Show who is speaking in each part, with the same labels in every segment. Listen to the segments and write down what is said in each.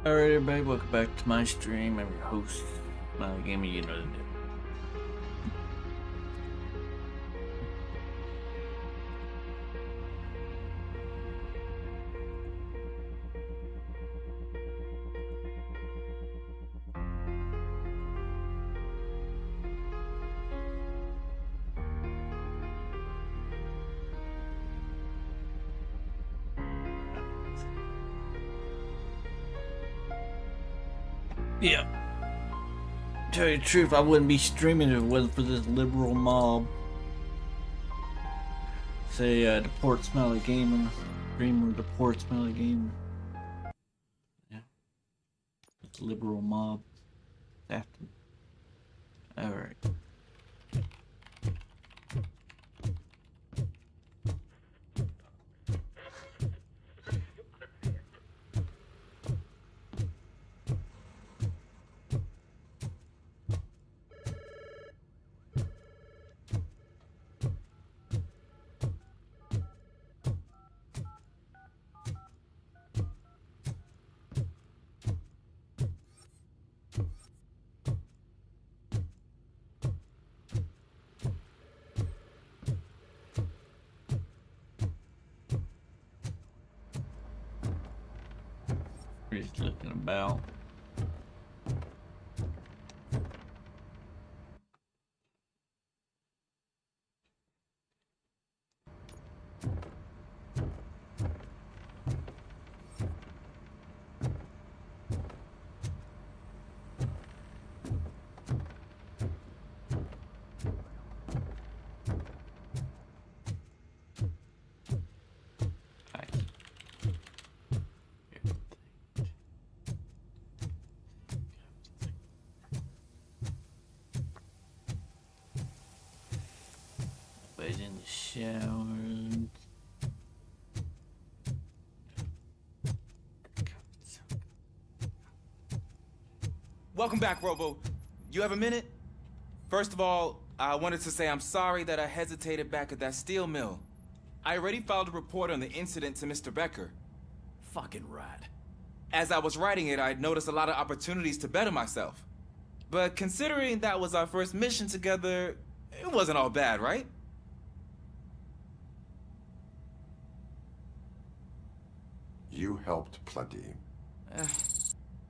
Speaker 1: Alright everybody, welcome back to my stream. I'm your host, Smiley Gamer, you know the deal. Yeah. Tell you the truth, I wouldn't be streaming if it wasn't for this liberal mob. Say, deport Smiley Gamer. Streamer, deport Smiley Gamer. Yeah. It's liberal mob. After. Alright. Just looking about. In the shower.
Speaker 2: Welcome back, Robo. You have a minute? First of all, I wanted to say I'm sorry that I hesitated back at that steel mill. I already filed a report on the incident to Mr. Becker.
Speaker 3: Fucking rat.
Speaker 2: As I was writing it, I'd noticed a lot of opportunities to better myself. But considering that was our first mission together, it wasn't all bad, right?
Speaker 4: You helped plenty.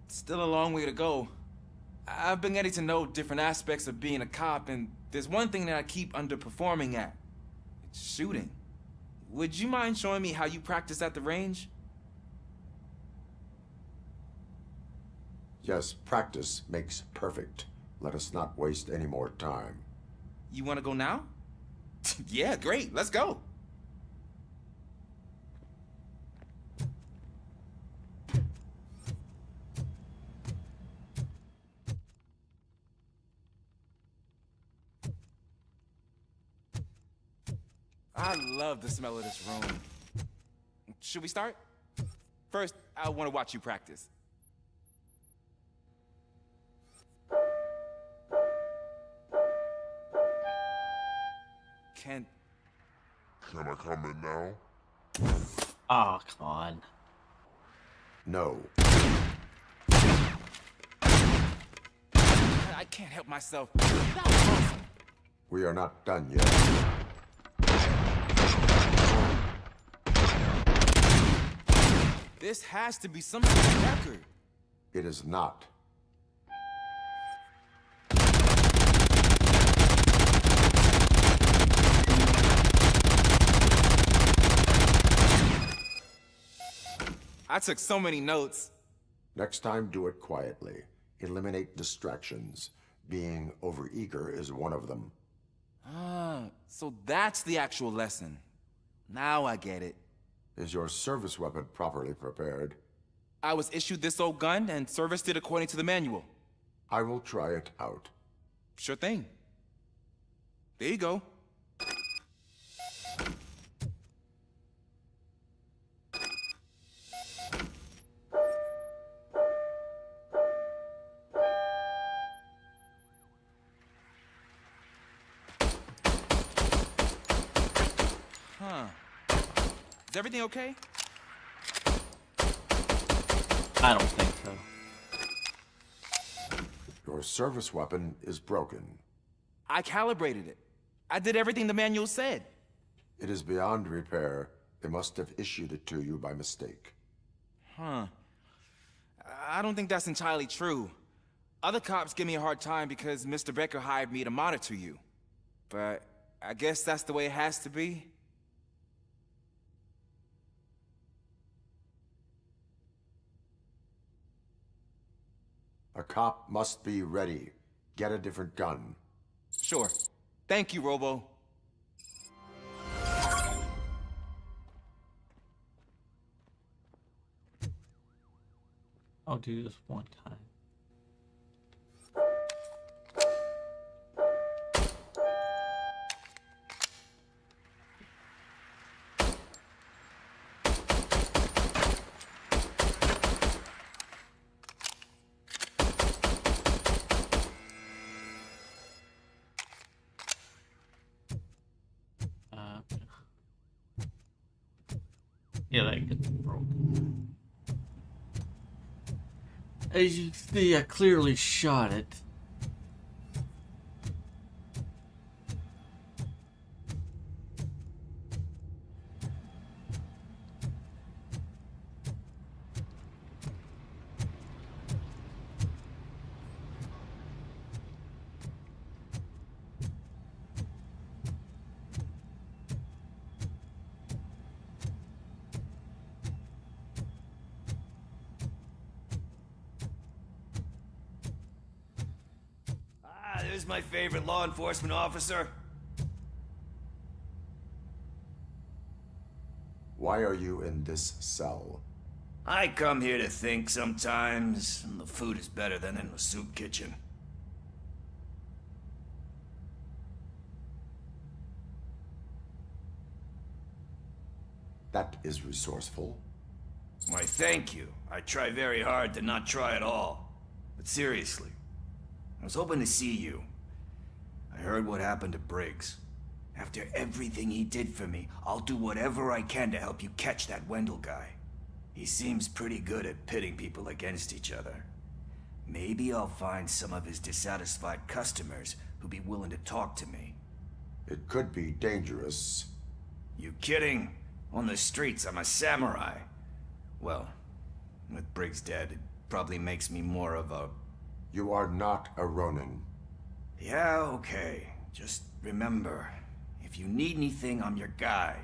Speaker 2: Still a long way to go. I've been getting to know different aspects of being a cop, and there's one thing that I keep underperforming at. It's shooting. Would you mind showing me how you practice at the range?
Speaker 4: Yes, practice makes perfect. Let us not waste any more time.
Speaker 2: You want to go now? Yeah, great. Let's go. I love the smell of this room. Should we start? First, I want to watch you practice. Can
Speaker 5: I come in now?
Speaker 1: Oh, come on.
Speaker 4: No.
Speaker 2: I can't help myself. That was awesome.
Speaker 4: We are not done yet.
Speaker 2: This has to be some sort of record.
Speaker 4: It is not.
Speaker 2: I took so many notes.
Speaker 4: Next time, do it quietly. Eliminate distractions. Being overeager is one of them.
Speaker 2: Ah, so that's the actual lesson. Now I get it.
Speaker 4: Is your service weapon properly prepared?
Speaker 2: I was issued this old gun and serviced it according to the manual.
Speaker 4: I will try it out.
Speaker 2: Sure thing. There you go. Huh. Is everything okay?
Speaker 1: I don't think so.
Speaker 4: Your service weapon is broken.
Speaker 2: I calibrated it. I did everything the manual said.
Speaker 4: It is beyond repair. They must have issued it to you by mistake.
Speaker 2: Huh. I don't think that's entirely true. Other cops give me a hard time because Mr. Becker hired me to monitor you. But I guess that's the way it has to be.
Speaker 4: A cop must be ready. Get a different gun.
Speaker 2: Sure. Thank you, Robo.
Speaker 1: I'll do this one time. Yeah, that gets broken. As you see, I clearly shot it.
Speaker 3: There's my favorite law enforcement officer.
Speaker 4: Why are you in this cell?
Speaker 3: I come here to think sometimes, and the food is better than in the soup kitchen.
Speaker 4: That is resourceful.
Speaker 3: Why, thank you. I try very hard to not try at all. But seriously, I was hoping to see you. I heard what happened to Briggs. After everything he did for me, I'll do whatever I can to help you catch that Wendell guy. He seems pretty good at pitting people against each other. Maybe I'll find some of his dissatisfied customers who'd be willing to talk to me.
Speaker 4: It could be dangerous.
Speaker 3: You kidding? On the streets, I'm a samurai. Well, with Briggs dead, it probably makes me more of a...
Speaker 4: You are not a Ronin.
Speaker 3: Yeah, okay. Just remember, if you need anything, I'm your guy.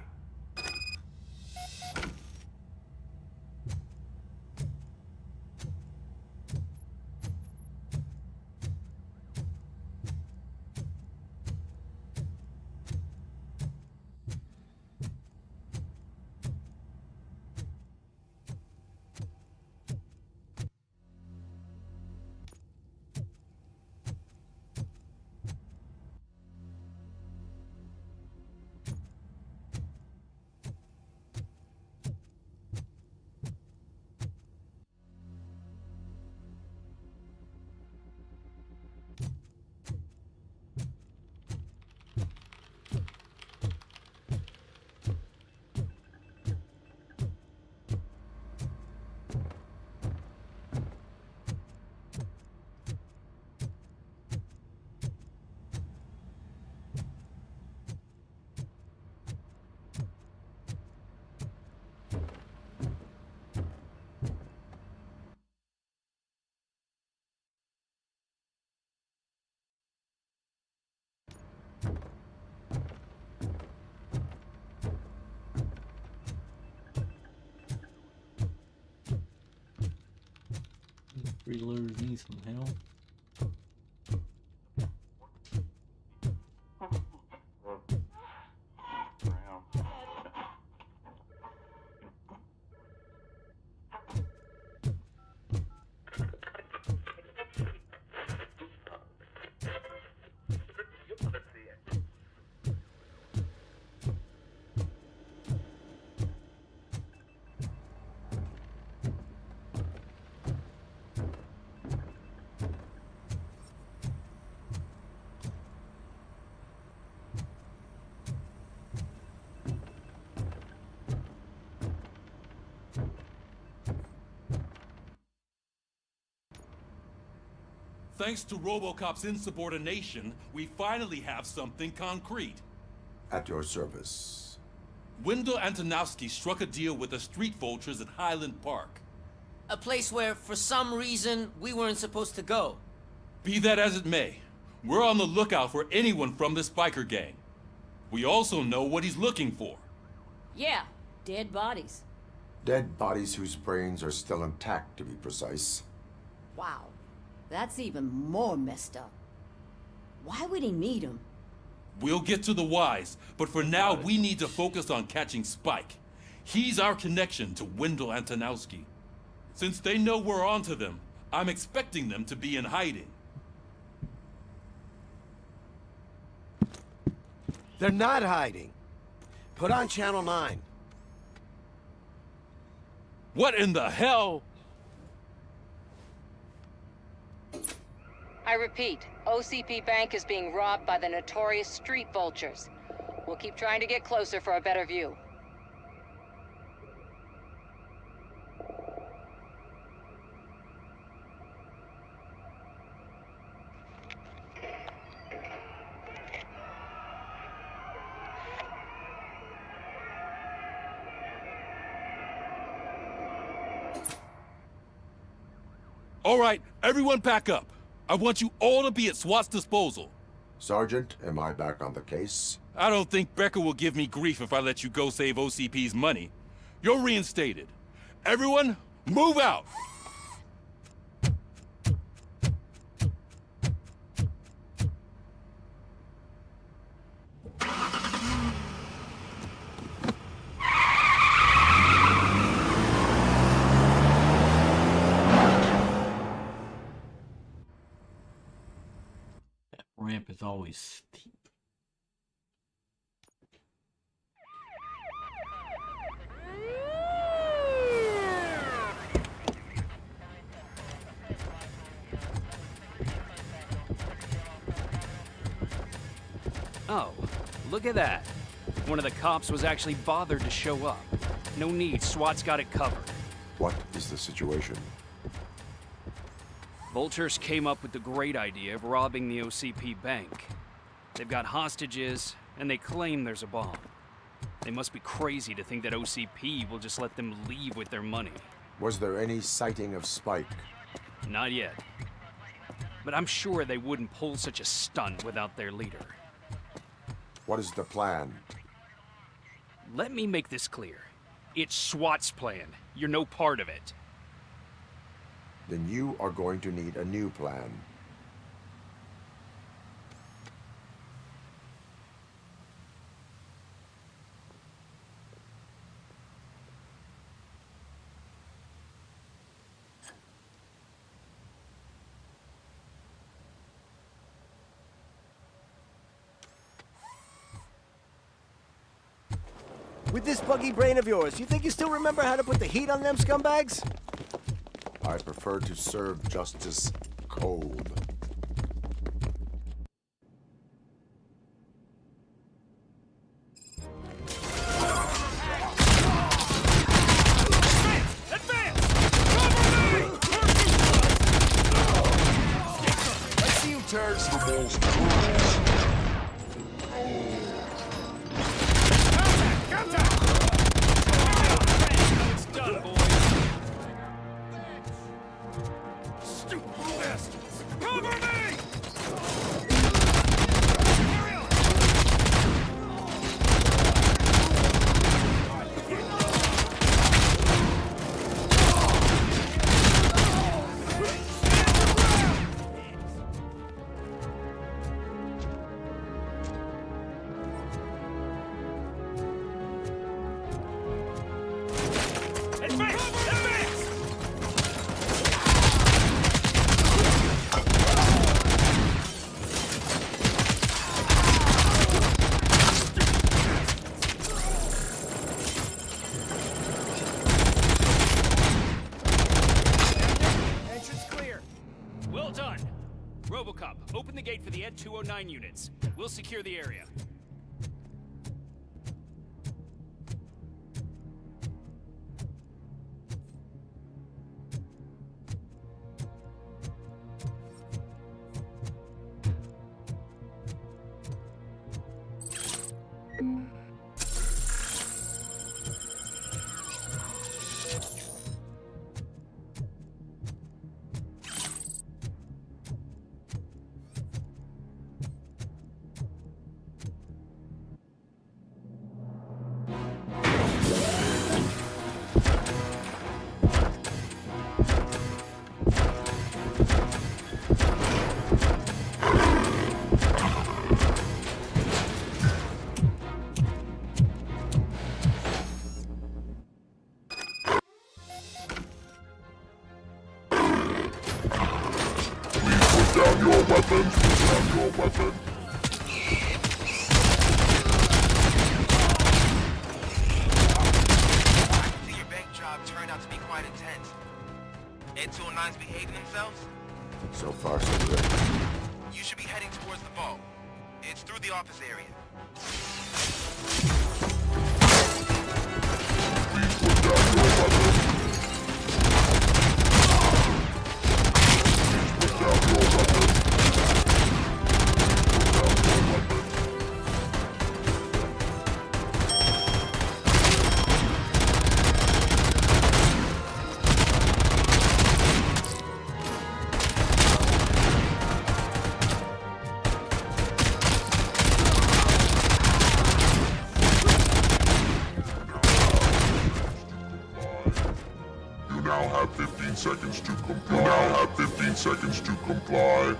Speaker 1: Freeloaders need some help.
Speaker 6: Thanks to RoboCop's insubordination, we finally have something concrete.
Speaker 4: At your service.
Speaker 6: Wendell Antonowski struck a deal with the street vultures at Highland Park.
Speaker 7: A place where, for some reason, we weren't supposed to go.
Speaker 6: Be that as it may, we're on the lookout for anyone from this biker gang. We also know what he's looking for.
Speaker 8: Yeah, dead bodies.
Speaker 4: Dead bodies whose brains are still intact, to be precise.
Speaker 8: Wow, that's even more messed up. Why would he need them?
Speaker 6: We'll get to the whys, but for now we need to focus on catching Spike. He's our connection to Wendell Antonowski. Since they know we're onto them, I'm expecting them to be in hiding.
Speaker 9: They're not hiding. Put on Channel 9.
Speaker 6: What in the hell?
Speaker 10: I repeat, OCP Bank is being robbed by the notorious street vultures. We'll keep trying to get closer for a better view.
Speaker 6: All right, everyone pack up. I want you all to be at SWAT's disposal.
Speaker 4: Sergeant, am I back on the case?
Speaker 6: I don't think Becker will give me grief if I let you go save OCP's money. You're reinstated. Everyone, move out!
Speaker 1: Ramp is always steep.
Speaker 11: Oh, look at that. One of the cops was actually bothered to show up. No need, SWAT's got it covered.
Speaker 4: What is the situation?
Speaker 11: Vultures came up with the great idea of robbing the OCP bank. They've got hostages, and they claim there's a bomb. They must be crazy to think that OCP will just let them leave with their money.
Speaker 4: Was there any sighting of Spike?
Speaker 11: Not yet. But I'm sure they wouldn't pull such a stunt without their leader.
Speaker 4: What is the plan?
Speaker 11: Let me make this clear. It's SWAT's plan. You're no part of it.
Speaker 4: Then you are going to need a new plan.
Speaker 9: With this buggy brain of yours, you think you still remember how to put the heat on them scumbags?
Speaker 4: I prefer to serve justice cold.
Speaker 9: Let's see who turns the most.
Speaker 11: It's done, boys. Well done. RoboCop, open the gate for the Ed 209 units. We'll secure the area.
Speaker 5: Down your weapons, put down your weapon.
Speaker 12: I can see your bank job turned out to be quite intense. Ed 209's behaving themselves?
Speaker 4: So far, so good.
Speaker 12: You should be heading towards the vault. It's through the office area.
Speaker 5: Please put down your weapon. Put down your weapon. You now have 15 seconds to comply. You now have 15 seconds to comply.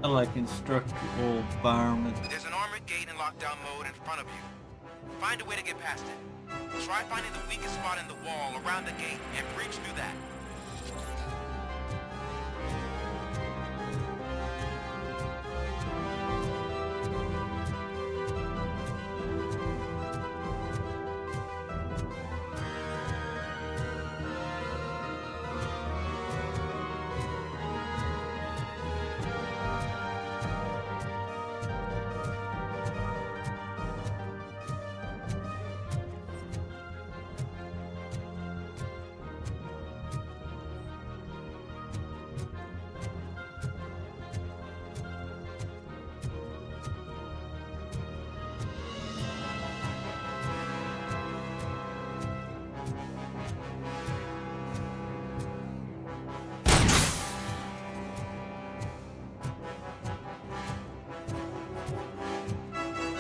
Speaker 1: I like instructional environment.
Speaker 12: There's an armored gate in lockdown mode in front of you. Find a way to get past it. Try finding the weakest spot in the wall around the gate and breach through that.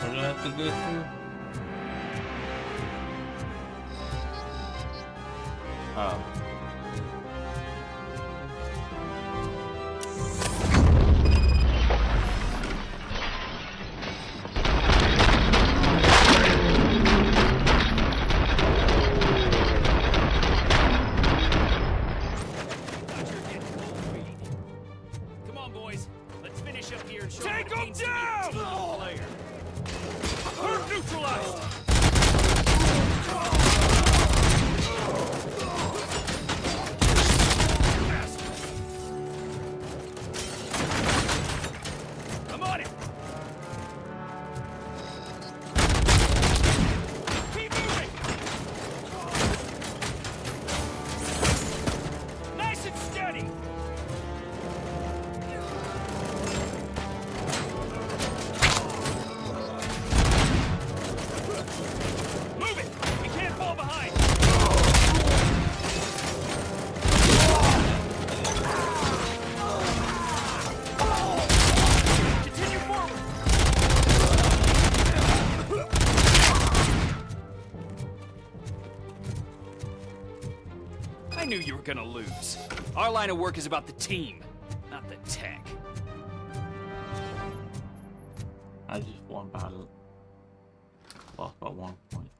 Speaker 1: What do I have to go through? Oh.
Speaker 11: Come on, boys. Let's finish up here and show
Speaker 9: Take
Speaker 11: them what it
Speaker 9: him
Speaker 11: means to be a
Speaker 9: down!
Speaker 11: team player. Herd neutralized! I'm on it! Keep moving! Nice and steady! Move it! We can't fall behind! Continue forward! I knew you were gonna lose. Our line of work is about the team, not the tech.
Speaker 1: I just won by lost by 1 point.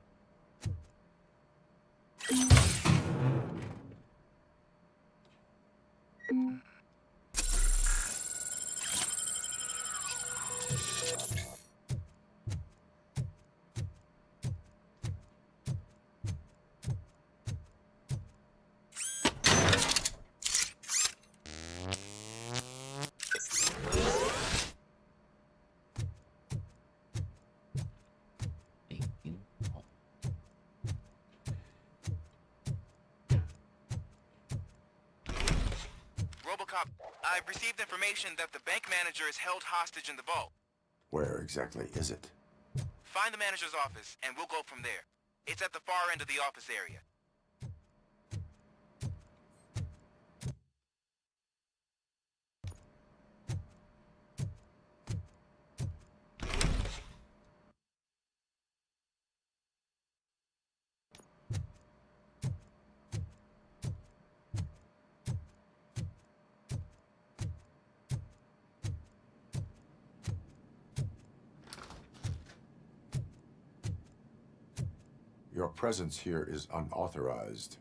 Speaker 12: RoboCop, I've received information that the bank manager is held hostage in the vault.
Speaker 4: Where exactly is it?
Speaker 12: Find the manager's office, and we'll go from there. It's at the far end of the office area.
Speaker 4: Your presence here is unauthorized.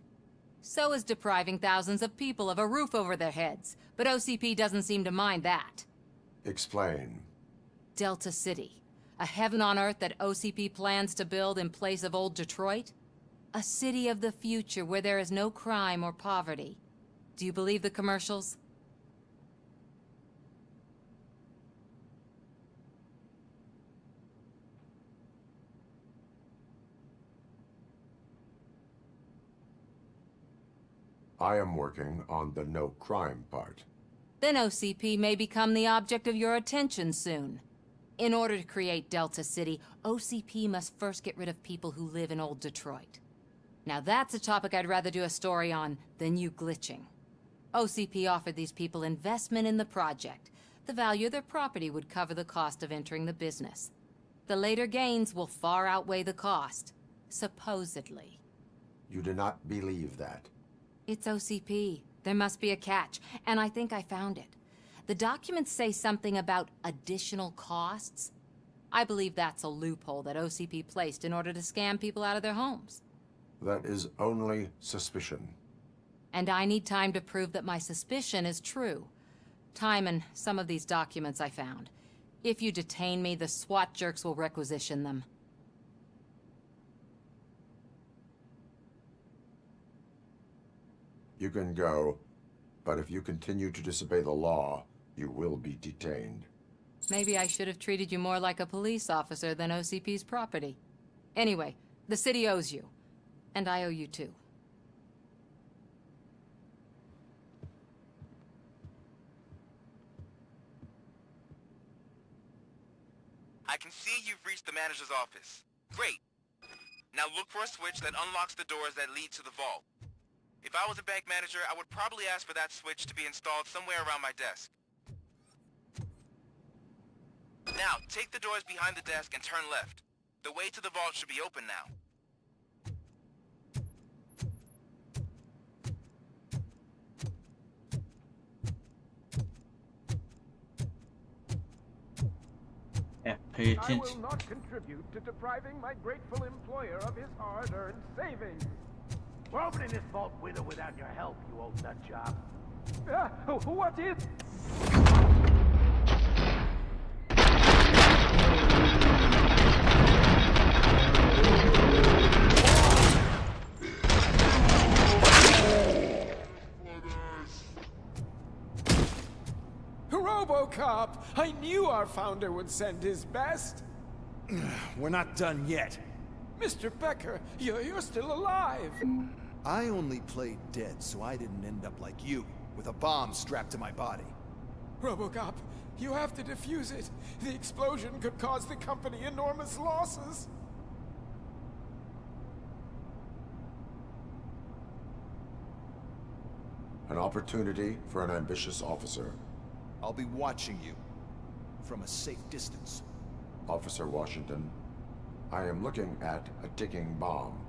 Speaker 10: So is depriving thousands of people of a roof over their heads. But OCP doesn't seem to mind that.
Speaker 4: Explain.
Speaker 10: Delta City. A heaven on earth that OCP plans to build in place of old Detroit? A city of the future where there is no crime or poverty. Do you believe the commercials?
Speaker 4: I am working on the no crime part.
Speaker 10: Then OCP may become the object of your attention soon. In order to create Delta City, OCP must first get rid of people who live in old Detroit. Now that's a topic I'd rather do a story on than you glitching. OCP offered these people investment in the project. The value of their property would cover the cost of entering the business. The later gains will far outweigh the cost, supposedly.
Speaker 4: You do not believe that?
Speaker 10: It's OCP. There must be a catch, and I think I found it. The documents say something about additional costs. I believe that's a loophole that OCP placed in order to scam people out of their homes.
Speaker 4: That is only suspicion.
Speaker 10: And I need time to prove that my suspicion is true. Time and some of these documents I found. If you detain me, the SWAT jerks will requisition them.
Speaker 4: You can go, but if you continue to disobey the law, you will be detained.
Speaker 10: Maybe I should have treated you more like a police officer than OCP's property. Anyway, the city owes you. And I owe you too.
Speaker 12: I can see you've reached the manager's office. Great. Now look for a switch that unlocks the doors that lead to the vault. If I was a bank manager, I would probably ask for that switch to be installed somewhere around my desk. Now, take the doors behind the desk and turn left. The way to the vault should be open now.
Speaker 1: Yeah, pay
Speaker 13: I
Speaker 1: attention.
Speaker 13: will not contribute to depriving my grateful employer of his hard-earned savings. We're opening this vault with or without your help, you old nut job. What is... RoboCop! I knew our founder would send his best.
Speaker 14: We're not done yet.
Speaker 13: Mr. Becker, you're still alive.
Speaker 14: I only played dead so I didn't end up like you, with a bomb strapped to my body.
Speaker 13: RoboCop, you have to defuse it. The explosion could cause the company enormous losses.
Speaker 4: An opportunity for an ambitious officer.
Speaker 14: I'll be watching you, from a safe distance.
Speaker 4: Officer Washington, I am looking at a ticking bomb.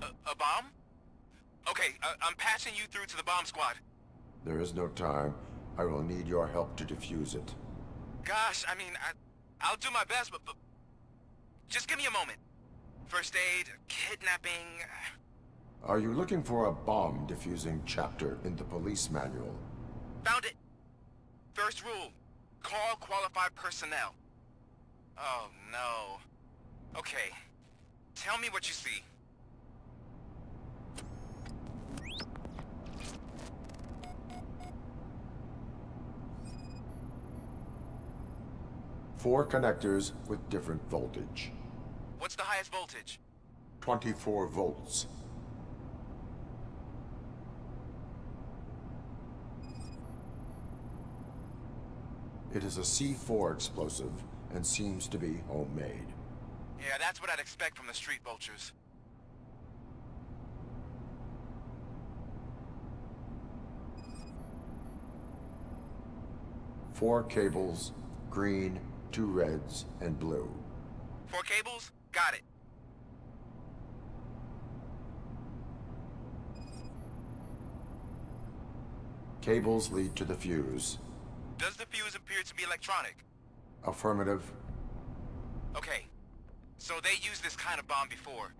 Speaker 12: A bomb? Okay, I'm passing you through to the bomb squad.
Speaker 4: There is no time. I will need your help to defuse it.
Speaker 12: Gosh, I mean, I'll do my best, but just give me a moment. First aid, kidnapping...
Speaker 4: Are you looking for a bomb defusing chapter in the police manual?
Speaker 12: Found it. First rule, call qualified personnel. Oh, no. Okay, tell me what you see.
Speaker 4: Four connectors with different voltage.
Speaker 12: What's the highest voltage?
Speaker 4: 24 volts. It is a C4 explosive and seems to be homemade.
Speaker 12: Yeah, that's what I'd expect from the street vultures.
Speaker 4: Four cables, green, 2 reds, and blue.
Speaker 12: 4 cables? Got it.
Speaker 4: Cables lead to the fuse.
Speaker 12: Does the fuse appear to be electronic?
Speaker 4: Affirmative.
Speaker 12: Okay, so they used this kind of bomb before.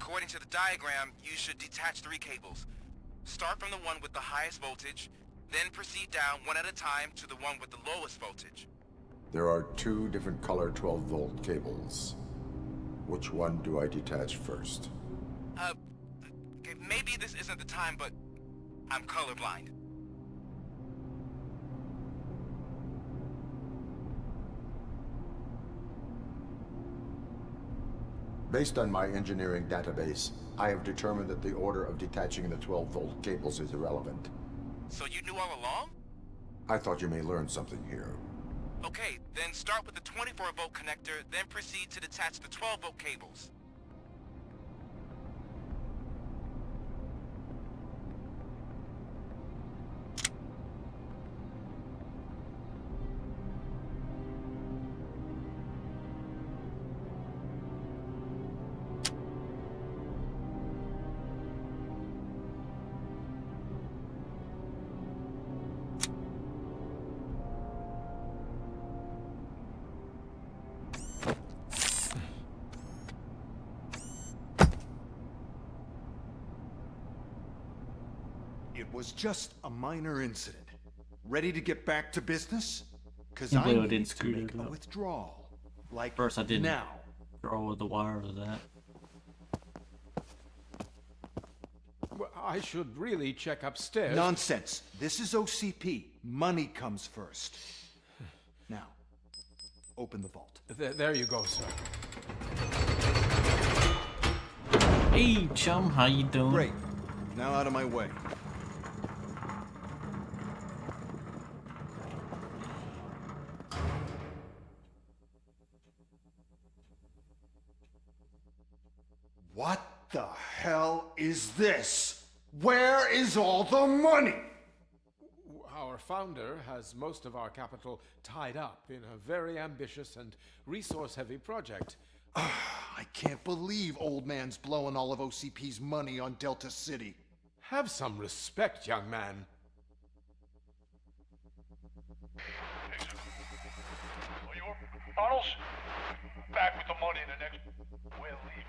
Speaker 12: According to the diagram, you should detach 3 cables. Start from the one with the highest voltage, then proceed down one at a time to the one with the lowest voltage.
Speaker 4: There are 2 different color 12-volt cables. Which one do I detach first?
Speaker 12: Okay, maybe this isn't the time, but I'm colorblind.
Speaker 4: Based on my engineering database, I have determined that the order of detaching the 12-volt cables is irrelevant.
Speaker 12: So you knew all along?
Speaker 4: I thought you may learn something here.
Speaker 12: Okay, then start with the 24-volt connector, then proceed to detach the 12-volt cables.
Speaker 14: It was just a minor incident. Ready to get back to business? Because
Speaker 1: Can't
Speaker 14: I
Speaker 1: believe I
Speaker 14: need
Speaker 1: didn't
Speaker 14: to
Speaker 1: screw
Speaker 14: make
Speaker 1: it
Speaker 14: a
Speaker 1: up.
Speaker 14: withdrawal. Like
Speaker 1: First, I didn't
Speaker 14: now.
Speaker 1: draw the wire to that.
Speaker 13: Well, I should really check upstairs.
Speaker 14: Nonsense. This is OCP. Money comes first. Now, open the vault.
Speaker 13: There you go, sir.
Speaker 1: Hey, chum, how you doing?
Speaker 14: Great. Now out of my way. What the hell is this? Where is all the money?
Speaker 13: Our founder has most of our capital tied up in a very ambitious and resource-heavy project.
Speaker 14: I can't believe old man's blowing all of OCP's money on Delta City.
Speaker 13: Have some respect, young man.
Speaker 5: Bottles? Back with the money in the next... We're leaving.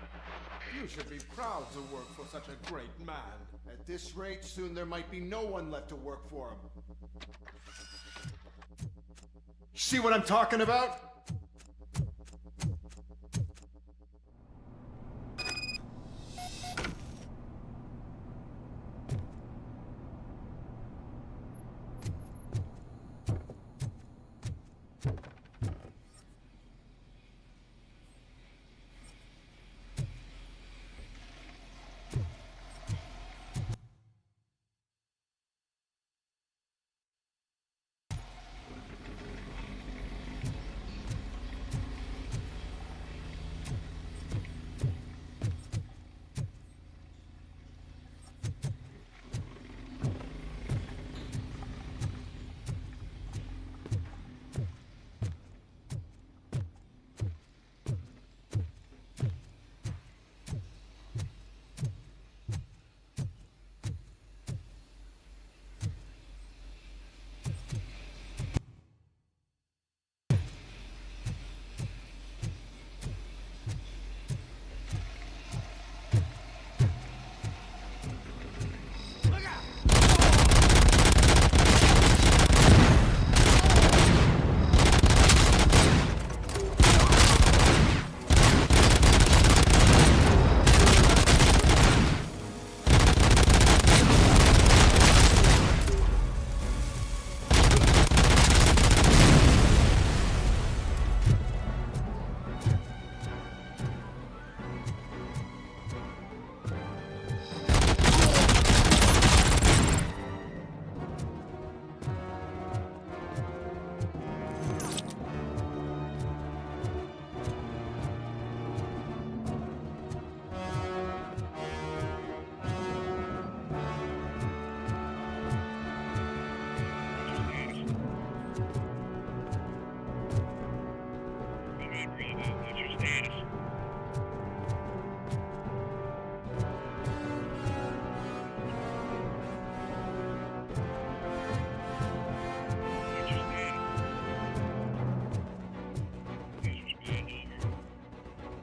Speaker 13: You should be proud to work for such a great man.
Speaker 14: At this rate, soon there might be no one left to work for him. See what I'm talking about?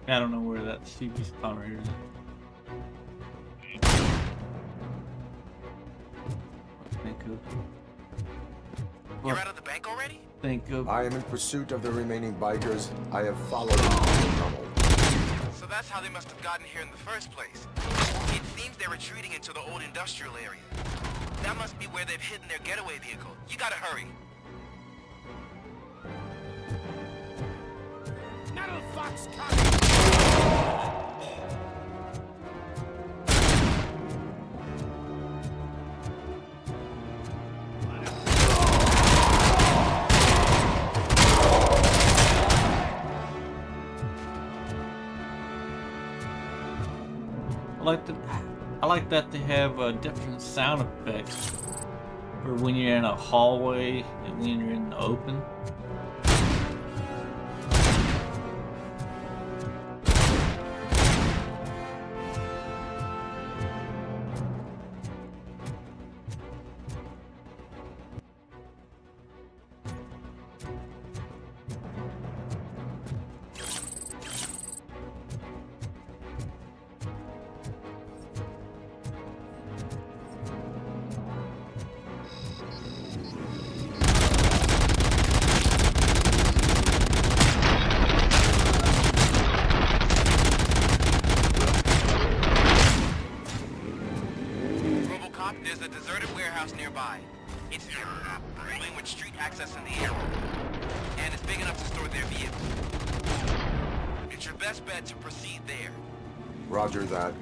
Speaker 1: I don't know where that CB spot right here is.
Speaker 12: You're out of the bank already?
Speaker 4: I am in pursuit of the remaining bikers. I have followed them to the tunnel.
Speaker 12: So that's how they must have gotten here in the first place. It seems they're retreating into the old industrial area. That must be where they've hidden their getaway vehicle. You gotta hurry.
Speaker 13: Metal Fox coming!
Speaker 1: I like that they have different sound effects for when you're in a hallway and when you're in the open.
Speaker 12: RoboCop, there's a deserted warehouse nearby. It's ring with street access in the area. And it's big enough to store their vehicle. It's your best bet to proceed there.
Speaker 4: Roger that.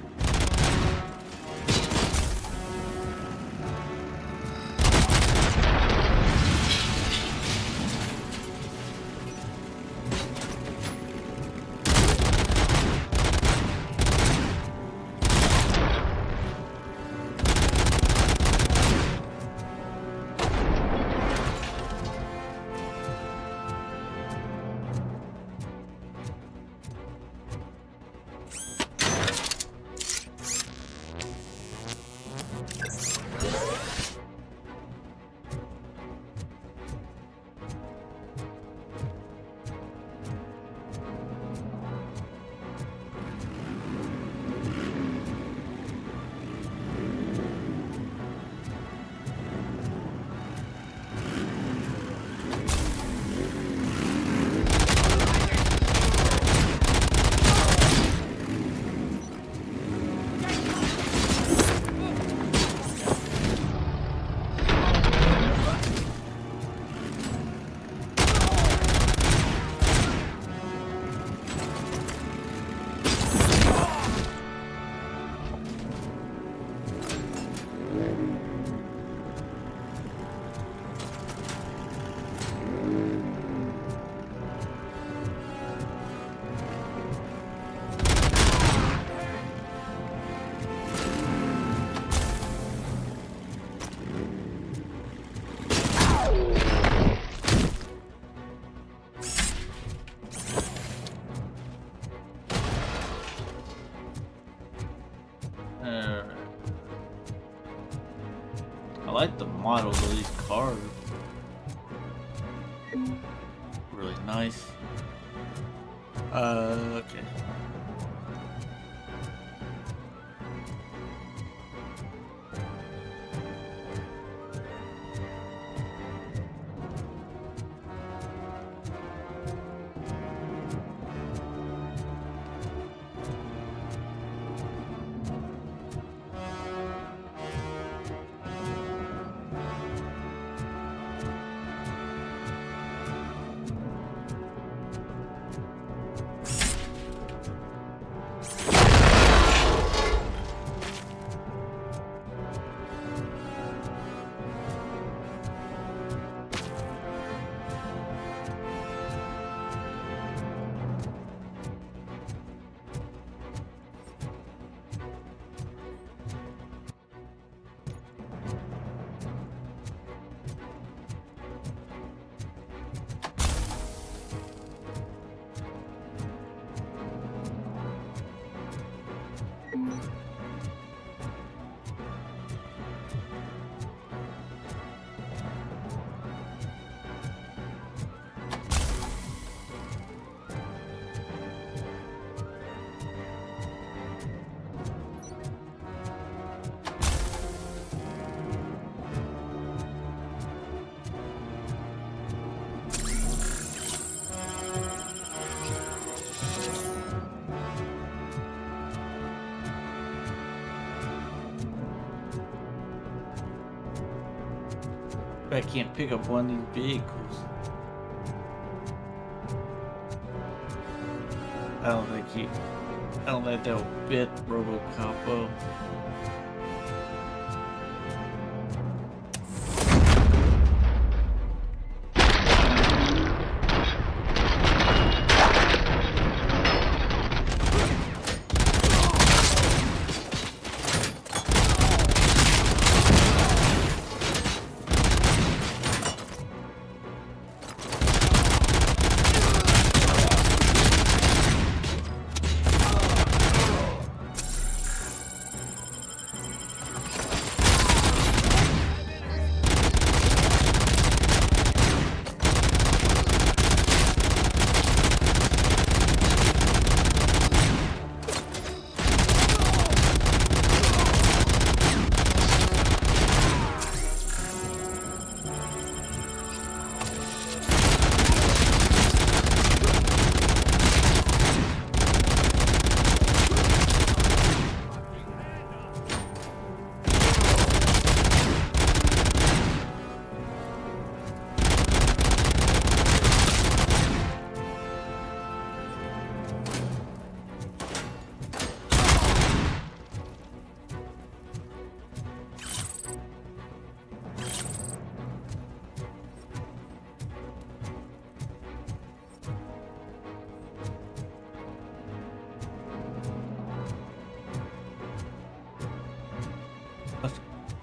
Speaker 1: I like the models of these cars. Really nice. Okay. I can't pick up one of these vehicles. I don't think that'll fit RoboCop well.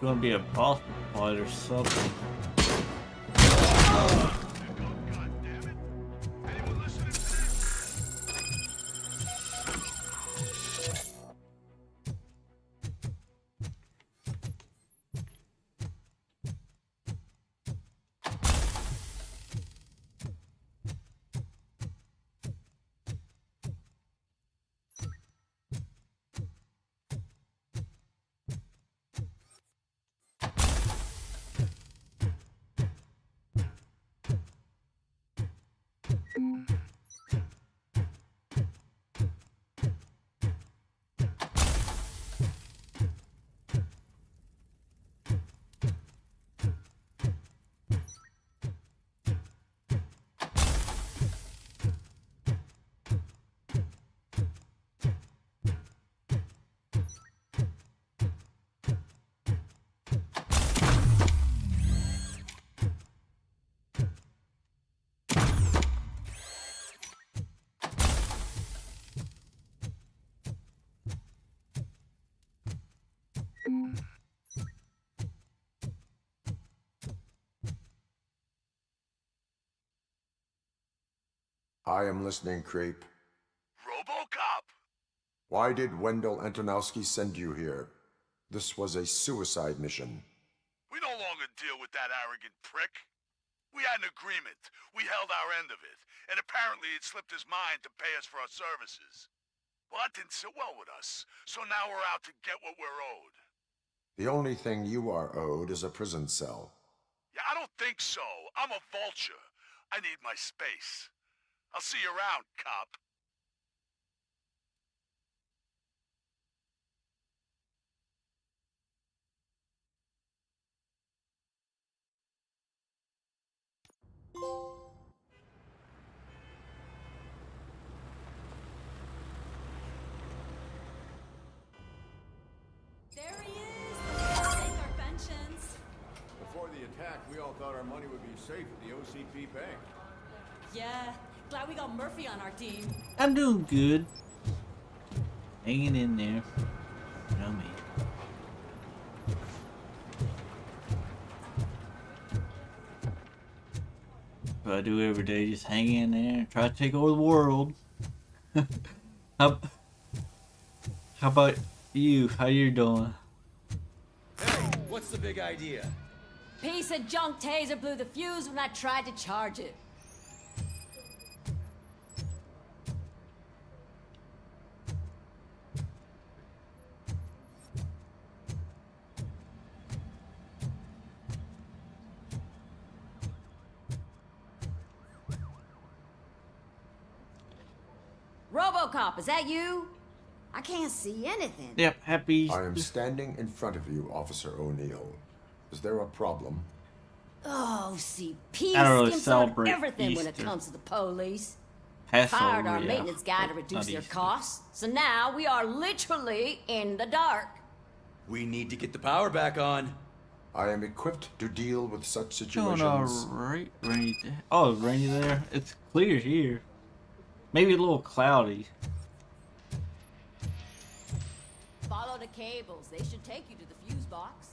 Speaker 1: Gonna be a boss fight or something.
Speaker 4: I am listening, Creep.
Speaker 3: RoboCop!
Speaker 4: Why did Wendell Antonowski send you here? This was a suicide mission.
Speaker 3: We no longer deal with that arrogant prick. We had an agreement. We held our end of it. And apparently it slipped his mind to pay us for our services. Well, that didn't sit well with us. So now we're out to get what we're owed.
Speaker 4: The only thing you are owed is a prison cell.
Speaker 3: Yeah, I don't think so. I'm a vulture. I need my space. I'll see you around, cop.
Speaker 15: There he is! Take our pensions.
Speaker 16: Before the attack, we all thought our money would be safe at the OCP bank.
Speaker 15: Yeah, glad we got Murphy on our team.
Speaker 1: I'm doing good. Hanging in there. You know me. What I do every day, just hang in there and try to take over the world. How about you? How you doing?
Speaker 9: Hey, what's the big idea?
Speaker 8: Piece of junk taser blew the fuse when I tried to charge it. RoboCop, is that you? I can't see anything.
Speaker 1: Yep, happy.
Speaker 4: I am standing in front of you, Officer O'Neill. Is there a problem?
Speaker 8: Oh, CP
Speaker 1: I don't really
Speaker 8: skimps on
Speaker 1: celebrate
Speaker 8: everything when it
Speaker 1: Easter.
Speaker 8: comes to the police.
Speaker 1: Passover,
Speaker 8: Hired our
Speaker 1: yeah.
Speaker 8: maintenance guy to
Speaker 1: Not
Speaker 8: reduce their
Speaker 1: Easter.
Speaker 8: costs, so now we are literally in the dark.
Speaker 17: We need to get the power back on.
Speaker 4: I am equipped to deal with such
Speaker 1: Doing
Speaker 4: situations.
Speaker 1: alright, rainy day. Oh, it's rainy there. It's clear here. Maybe a little cloudy.
Speaker 8: Follow the cables. They should take you to the fuse box.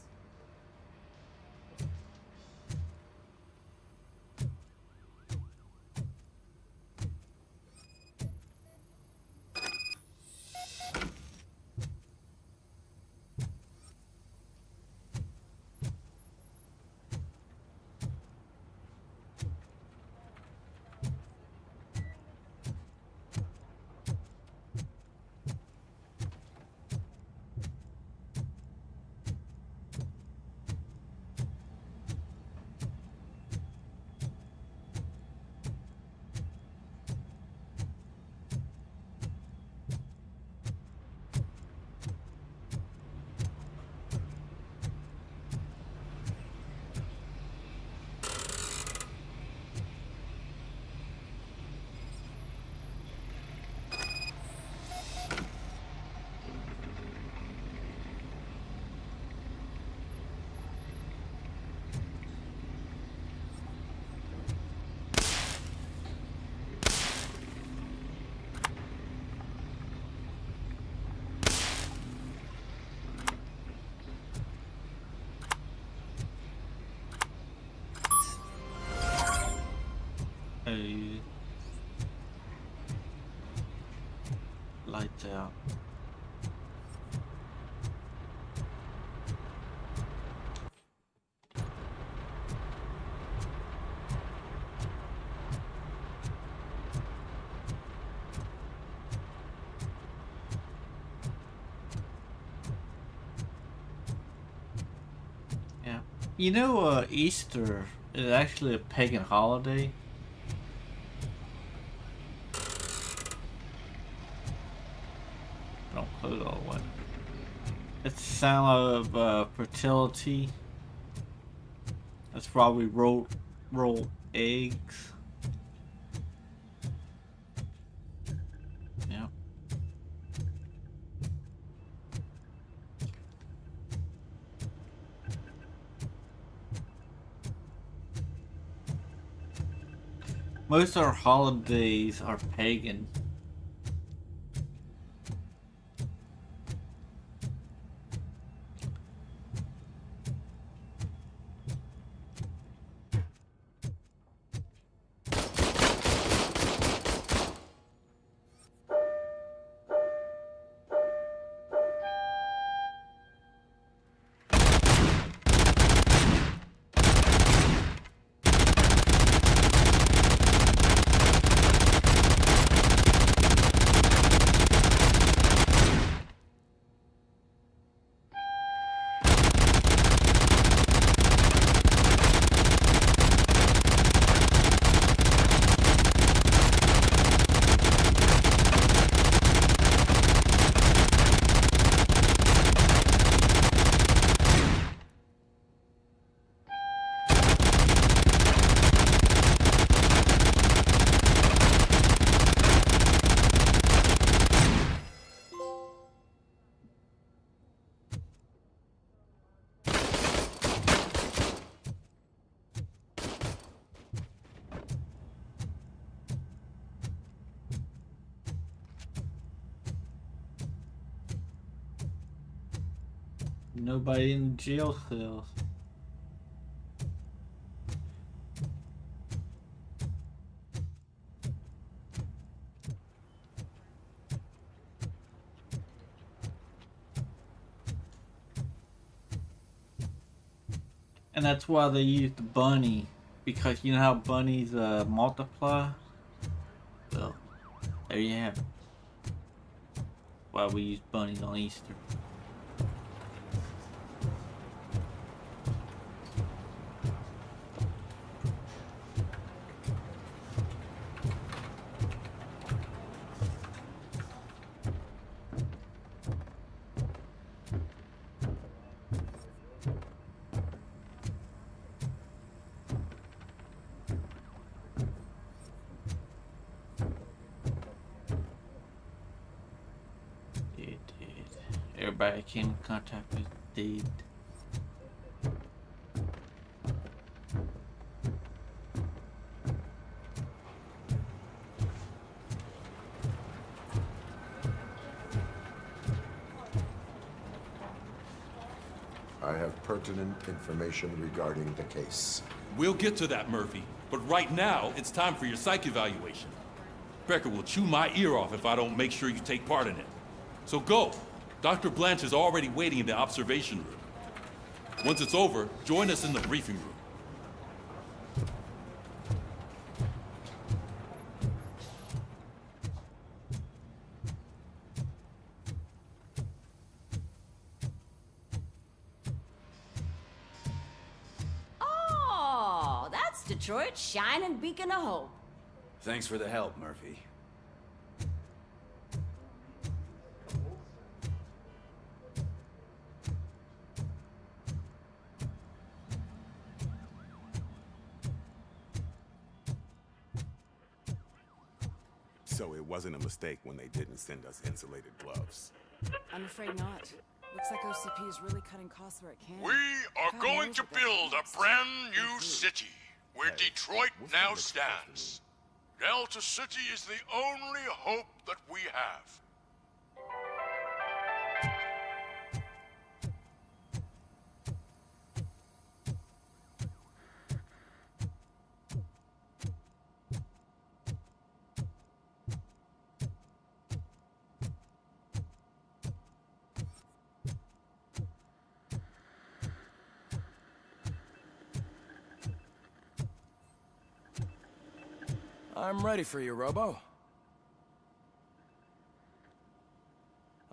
Speaker 1: Hey. Lights out. Yeah. You know, Easter is actually a pagan holiday. Don't close all the way. It's a sign of fertility. That's probably roll eggs. Yeah. Most of our holidays are pagan. Nobody in jail cells. And that's why they use the bunny, because you know how bunnies multiply? Well, there you have it. Why we use bunnies on Easter. Everybody came in contact with dead.
Speaker 4: I have pertinent information regarding the case.
Speaker 6: We'll get to that, Murphy. But right now, it's time for your psych evaluation. Becker will chew my ear off if I don't make sure you take part in it. So go. Dr. Blanche is already waiting in the observation room. Once it's over, join us in the briefing room.
Speaker 8: Oh, that's Detroit's shining beacon of hope.
Speaker 17: Thanks for the help, Murphy.
Speaker 18: So it wasn't a mistake when they didn't send us insulated gloves.
Speaker 19: I'm afraid not. Looks like OCP is really cutting costs where it can.
Speaker 20: We are going to build a brand new city where Detroit now stands. Delta City is the only hope that we have.
Speaker 21: I'm ready for you, Robo.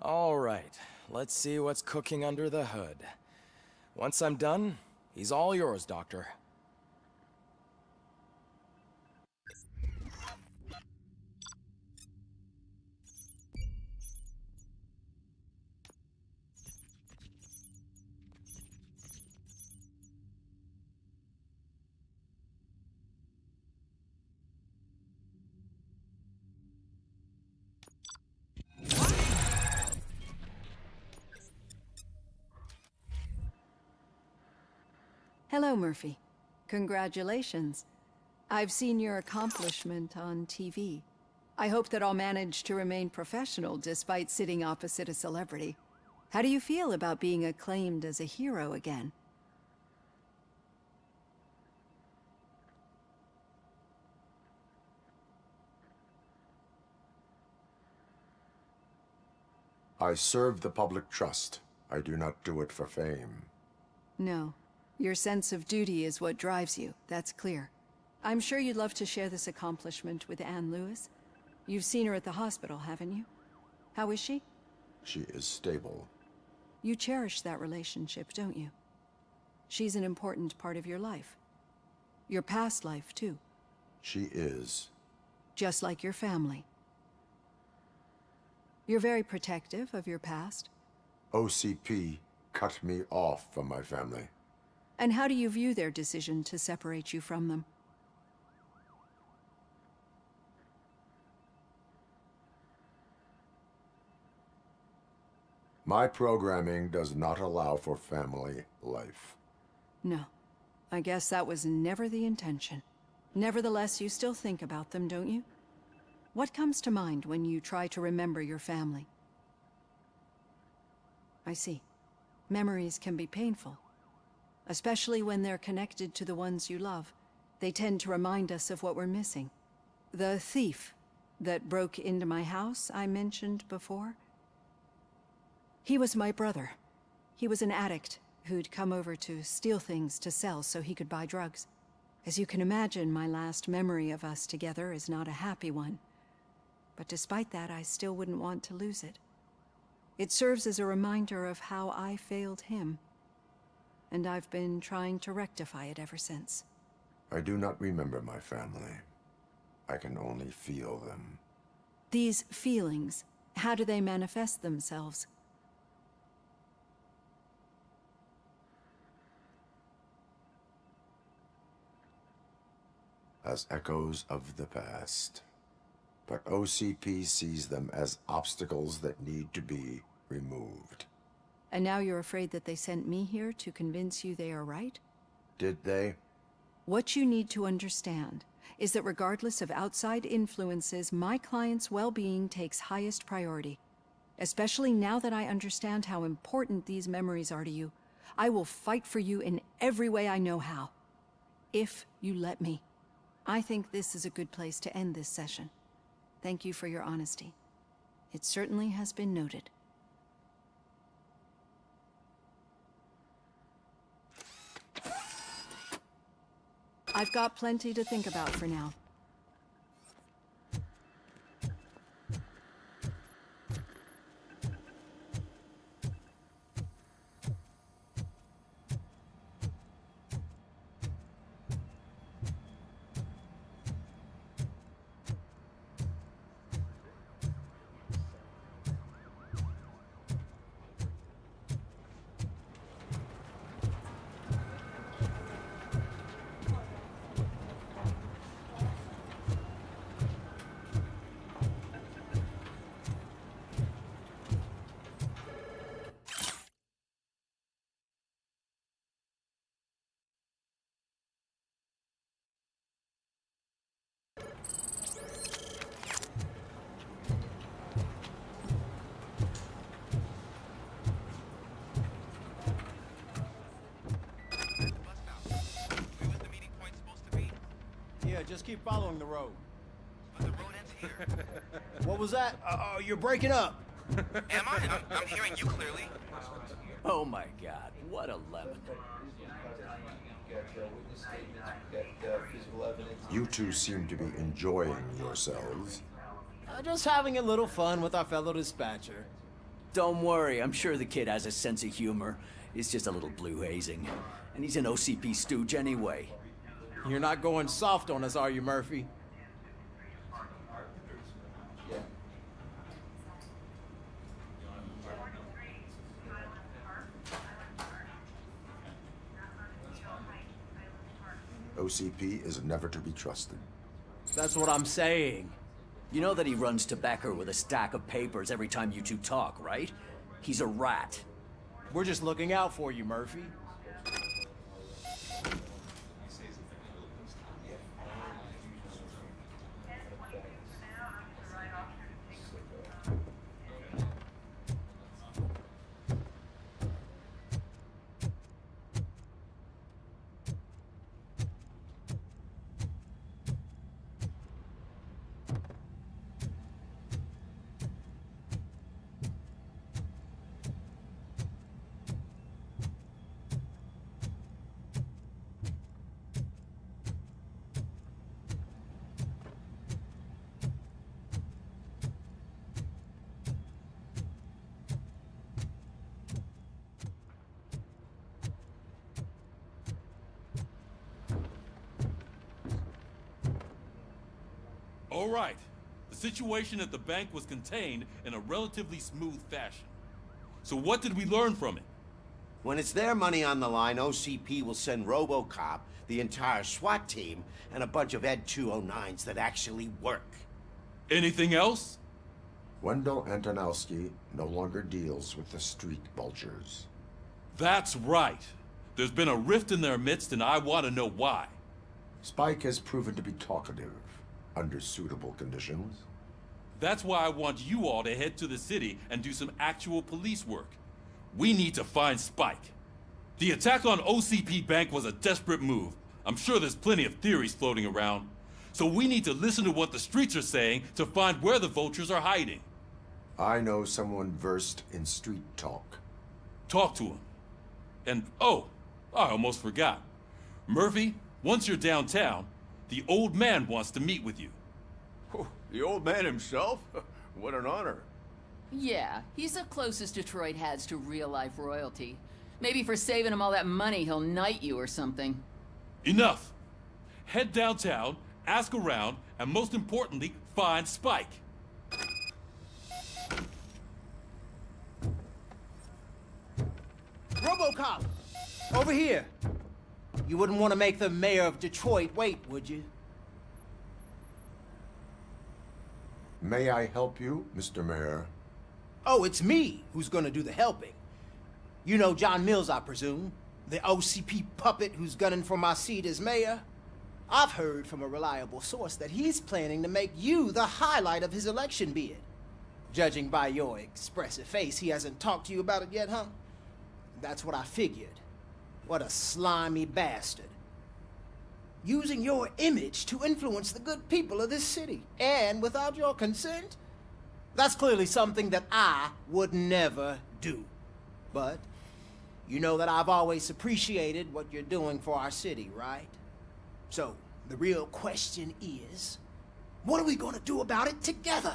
Speaker 21: All right, let's see what's cooking under the hood. Once I'm done, he's all yours, Doctor.
Speaker 22: Hello, Murphy. Congratulations. I've seen your accomplishment on TV. I hope that I'll manage to remain professional despite sitting opposite a celebrity. How do you feel about being acclaimed as a hero again?
Speaker 4: I serve the public trust. I do not do it for fame.
Speaker 22: No. Your sense of duty is what drives you, that's clear. I'm sure you'd love to share this accomplishment with Anne Lewis. You've seen her at the hospital, haven't you? How is she?
Speaker 4: She is stable.
Speaker 22: You cherish that relationship, don't you? She's an important part of your life. Your past life, too.
Speaker 4: She is.
Speaker 22: Just like your family. You're very protective of your past.
Speaker 4: OCP cut me off from my family.
Speaker 22: And how do you view their decision to separate you from them?
Speaker 4: My programming does not allow for family life.
Speaker 22: No. I guess that was never the intention. Nevertheless, you still think about them, don't you? What comes to mind when you try to remember your family? I see. Memories can be painful. Especially when they're connected to the ones you love. They tend to remind us of what we're missing. The thief that broke into my house I mentioned before? He was my brother. He was an addict who'd come over to steal things to sell so he could buy drugs. As you can imagine, my last memory of us together is not a happy one. But despite that, I still wouldn't want to lose it. It serves as a reminder of how I failed him. And I've been trying to rectify it ever since.
Speaker 4: I do not remember my family. I can only feel them.
Speaker 22: These feelings, how do they manifest themselves?
Speaker 4: As echoes of the past. But OCP sees them as obstacles that need to be removed.
Speaker 22: And now you're afraid that they sent me here to convince you they are right?
Speaker 4: Did they?
Speaker 22: What you need to understand is that regardless of outside influences, my client's well-being takes highest priority. Especially now that I understand how important these memories are to you, I will fight for you in every way I know how. If you let me. I think this is a good place to end this session. Thank you for your honesty. It certainly has been noted. I've got plenty to think about for now.
Speaker 9: Yeah, just keep following the road.
Speaker 12: But the road ends here.
Speaker 9: What was that? Oh, you're breaking up.
Speaker 12: Am I? I'm hearing you clearly.
Speaker 2: Oh my god, what a lemon.
Speaker 4: You two seem to be enjoying yourselves.
Speaker 9: Just having a little fun with our fellow dispatcher.
Speaker 2: Don't worry, I'm sure the kid has a sense of humor. It's just a little blue hazing. And he's an OCP stooge anyway.
Speaker 9: You're not going soft on us, are you, Murphy?
Speaker 4: OCP is never to be trusted.
Speaker 9: That's what I'm saying.
Speaker 2: You know that he runs tobacco with a stack of papers every time you two talk, right? He's a rat.
Speaker 9: We're just looking out for you, Murphy.
Speaker 6: All right. The situation at the bank was contained in a relatively smooth fashion. So what did we learn from it?
Speaker 7: When it's their money on the line, OCP will send RoboCop, the entire SWAT team, and a bunch of Ed 209s that actually work.
Speaker 6: Anything else?
Speaker 4: Wendell Antonowski no longer deals with the street vultures.
Speaker 6: That's right. There's been a rift in their midst, and I want to know why.
Speaker 4: Spike has proven to be talkative under suitable conditions.
Speaker 6: That's why I want you all to head to the city and do some actual police work. We need to find Spike. The attack on OCP Bank was a desperate move. I'm sure there's plenty of theories floating around. So we need to listen to what the streets are saying to find where the vultures are hiding.
Speaker 4: I know someone versed in street talk.
Speaker 6: Talk to him. And, oh, I almost forgot. Murphy, once you're downtown, the old man wants to meet with you.
Speaker 16: Oh, the old man himself? What an honor.
Speaker 23: Yeah, he's the closest Detroit has to real-life royalty. Maybe for saving him all that money, he'll knight you or something.
Speaker 6: Enough! Head downtown, ask around, and most importantly, find Spike.
Speaker 9: RoboCop! Over here! You wouldn't want to make the mayor of Detroit wait, would you?
Speaker 4: May I help you, Mr. Mayor?
Speaker 9: Oh, it's me who's gonna do the helping. You know John Mills, I presume? The OCP puppet who's gunning for my seat as mayor? I've heard from a reliable source that he's planning to make you the highlight of his election bid. Judging by your expressive face, he hasn't talked to you about it yet, huh? That's what I figured. What a slimy bastard. Using your image to influence the good people of this city, and without your consent? That's clearly something that I would never do. But you know that I've always appreciated what you're doing for our city, right? So, the real question is, what are we gonna do about it together?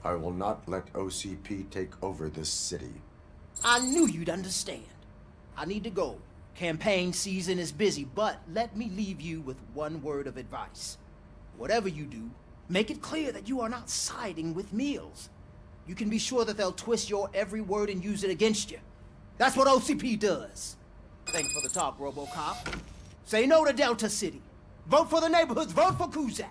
Speaker 4: I will not let OCP take over this city.
Speaker 9: I knew you'd understand. I need to go. Campaign season is busy, but let me leave you with one word of advice. Whatever you do, make it clear that you are not siding with Mills. You can be sure that they'll twist your every word and use it against you. That's what OCP does. Thanks for the talk, RoboCop. Say no to Delta City. Vote for the neighborhoods. Vote for Kuzak.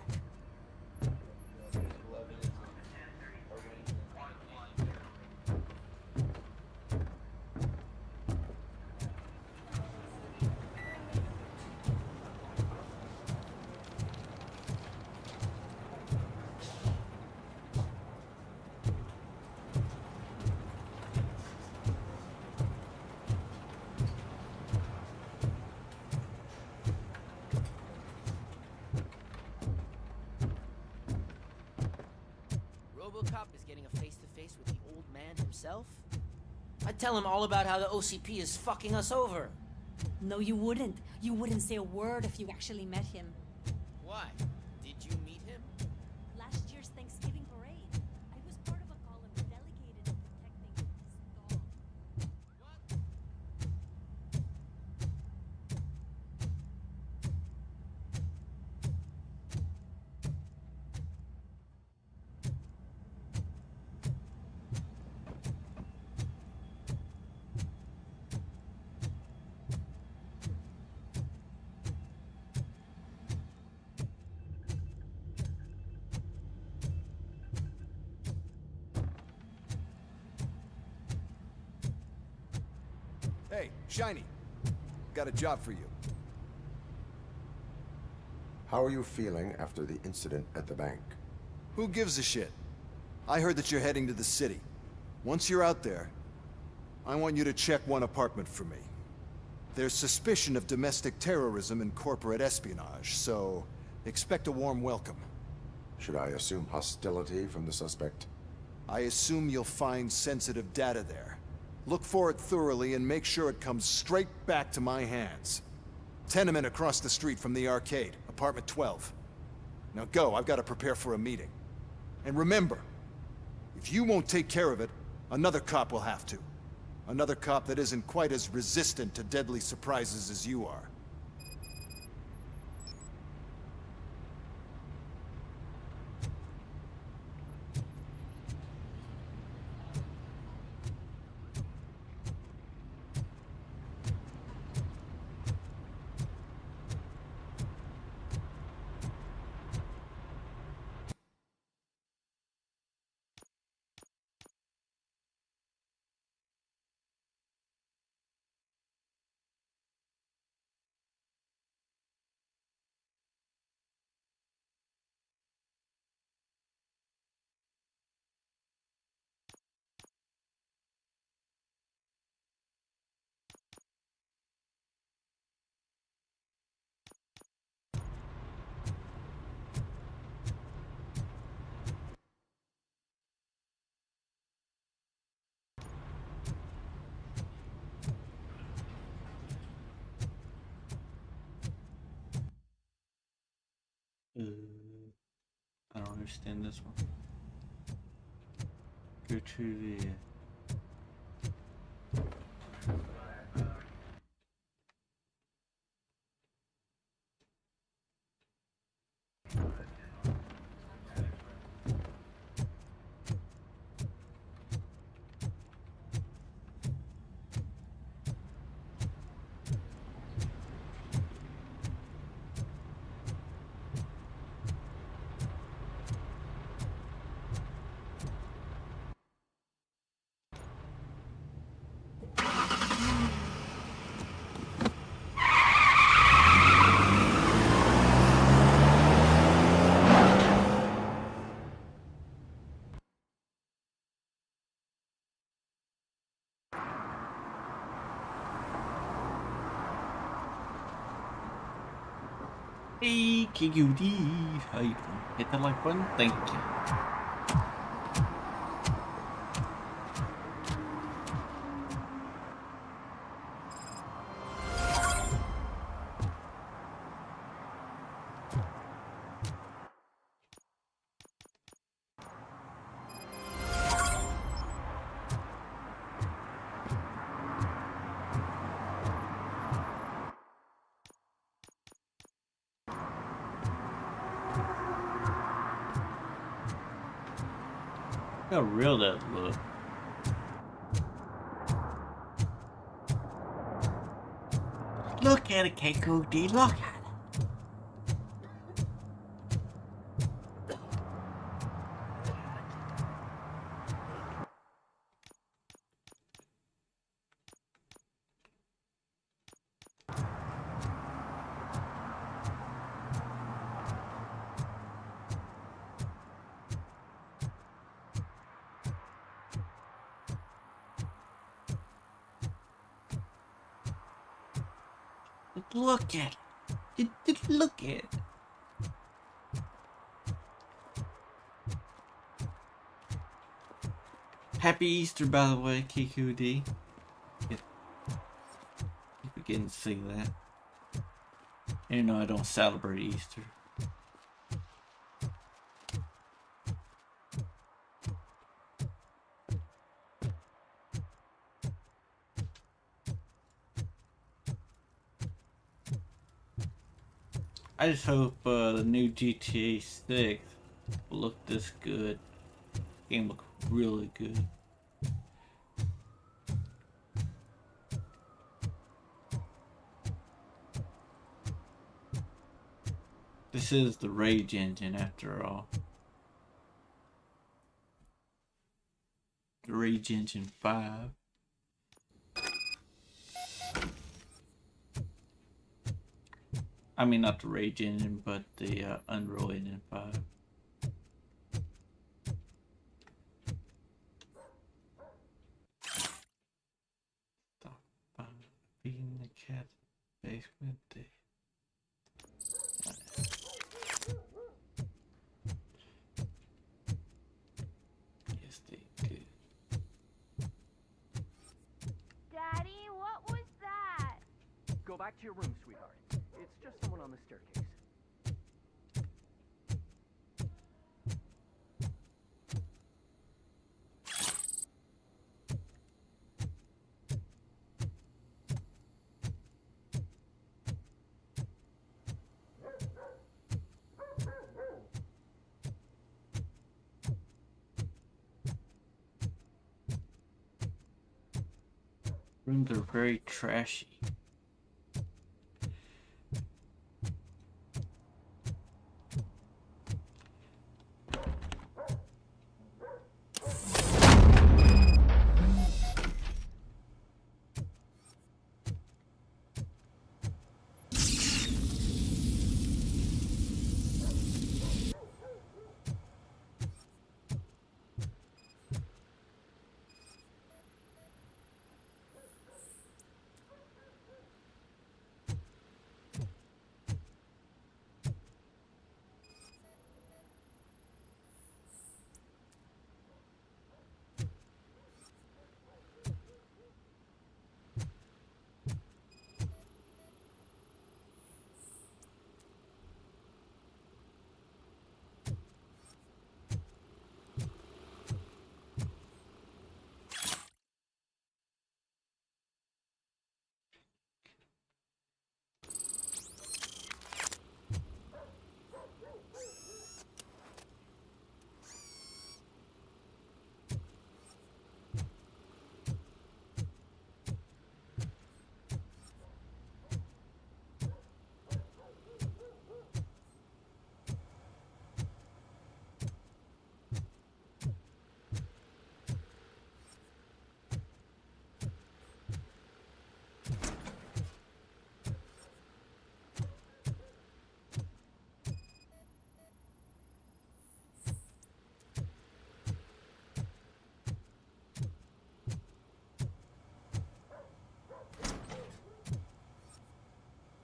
Speaker 5: RoboCop is getting a face-to-face with the old man himself? I'd tell him all about how the OCP is fucking us over.
Speaker 15: No, you wouldn't. You wouldn't say a word if you actually met him.
Speaker 5: Why? Did you meet him?
Speaker 15: Last year's Thanksgiving parade, I was part of a column delegated to protecting his dog.
Speaker 14: Hey, Shiny. Got a job for you.
Speaker 4: How are you feeling after the incident at the bank?
Speaker 14: Who gives a shit? I heard that you're heading to the city. Once you're out there, I want you to check one apartment for me. There's suspicion of domestic terrorism and corporate espionage, so expect a warm welcome.
Speaker 4: Should I assume hostility from the suspect?
Speaker 14: I assume you'll find sensitive data there. Look for it thoroughly and make sure it comes straight back to my hands. Tenement across the street from the arcade, apartment 12. Now go, I've got to prepare for a meeting. And remember, if you won't take care of it, another cop will have to. Another cop that isn't quite as resistant to deadly surprises as you are.
Speaker 1: I don't understand this one. Go to the... Hey, KQD, how you doing? Hit that like button, thank you. How real that look. Look at it, KQD, look at it. Look at it. Look at it. Happy Easter, by the way, KQD. Keep forgetting to say that. You know I don't celebrate Easter. I just hope the new GTA 6 will look this good. Game look really good. This is the Rage engine after all. The Rage Engine 5. I mean, not the Rage Engine, but the Unreal Engine 5. Stop beating the cat basement. Yes, they do.
Speaker 10: Daddy, what was that?
Speaker 11: Go back to your room, sweetheart. It's just someone on the staircase.
Speaker 1: Rooms are very trashy.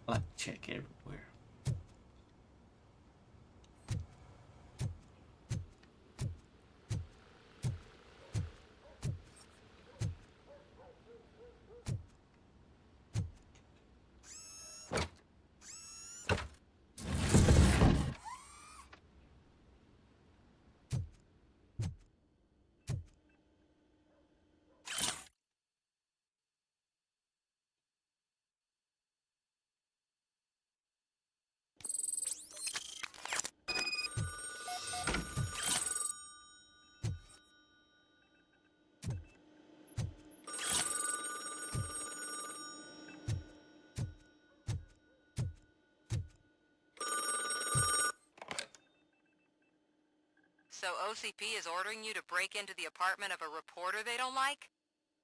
Speaker 1: I like to check everywhere.
Speaker 3: So OCP is ordering you to break into the apartment of a reporter they don't like?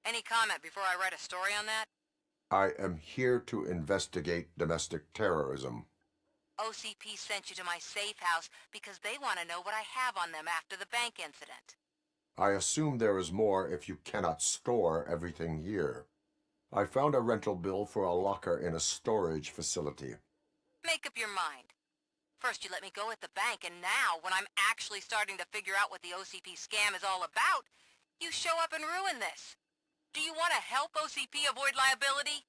Speaker 3: Any comment before I write a story on that?
Speaker 4: I am here to investigate domestic terrorism.
Speaker 3: OCP sent you to my safe house because they want to know what I have on them after the bank incident.
Speaker 4: I assume there is more if you cannot store everything here. I found a rental bill for a locker in a storage facility.
Speaker 3: Make up your mind. First you let me go at the bank, and now, when I'm actually starting to figure out what the OCP scam is all about, you show up and ruin this. Do you want to help OCP avoid liability?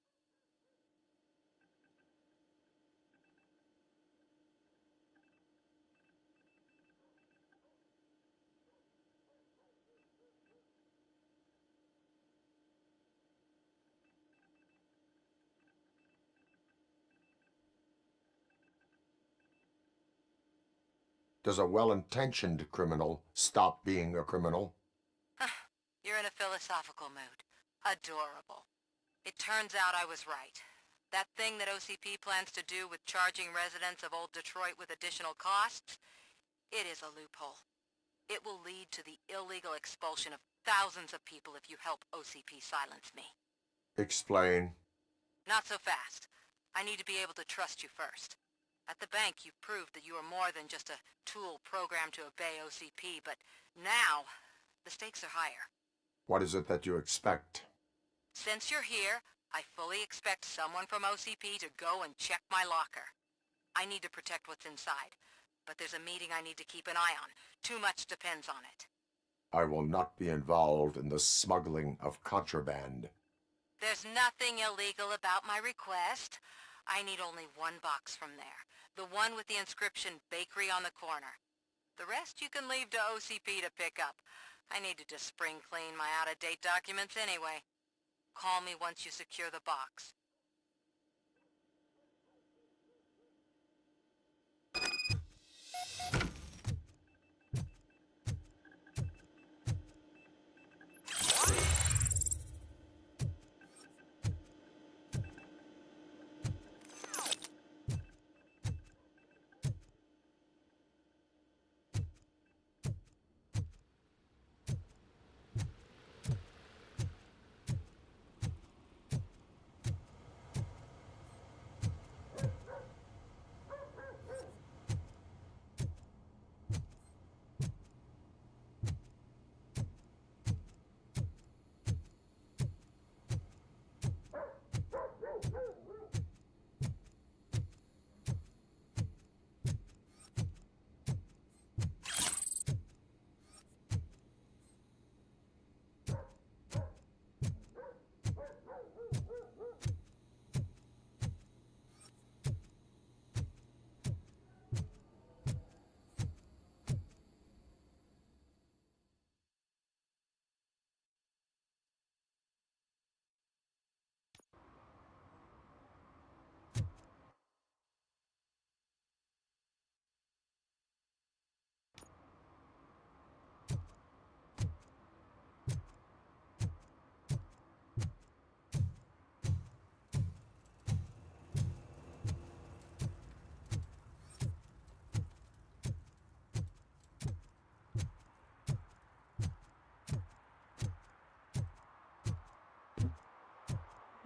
Speaker 4: Does a well-intentioned criminal stop being a criminal?
Speaker 3: You're in a philosophical mood. Adorable. It turns out I was right. That thing that OCP plans to do with charging residents of Old Detroit with additional costs, it is a loophole. It will lead to the illegal expulsion of thousands of people if you help OCP silence me.
Speaker 4: Explain.
Speaker 3: Not so fast. I need to be able to trust you first. At the bank, you proved that you are more than just a tool programmed to obey OCP, but now, the stakes are higher.
Speaker 4: What is it that you expect?
Speaker 3: Since you're here, I fully expect someone from OCP to go and check my locker. I need to protect what's inside, but there's a meeting I need to keep an eye on. Too much depends on it.
Speaker 4: I will not be involved in the smuggling of contraband.
Speaker 3: There's nothing illegal about my request. I need only one box from there. The one with the inscription Bakery on the corner. The rest you can leave to OCP to pick up. I need to just spring clean my out-of-date documents anyway. Call me once you secure the box.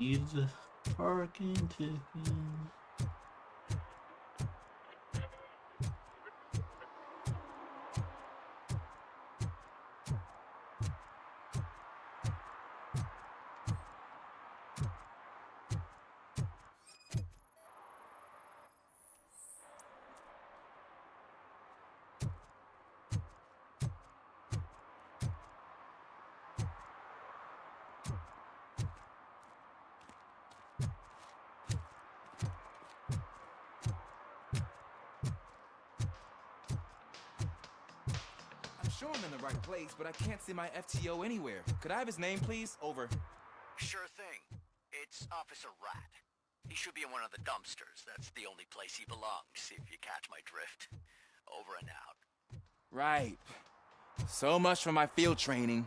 Speaker 1: Use the parking ticket.
Speaker 8: I'm sure I'm in the right place, but I can't see my FTO anywhere. Could I have his name, please? Over.
Speaker 2: Sure thing. It's Officer Rat. He should be in one of the dumpsters. That's the only place he belongs, if you catch my drift. Over and out.
Speaker 8: Right. So much for my field training.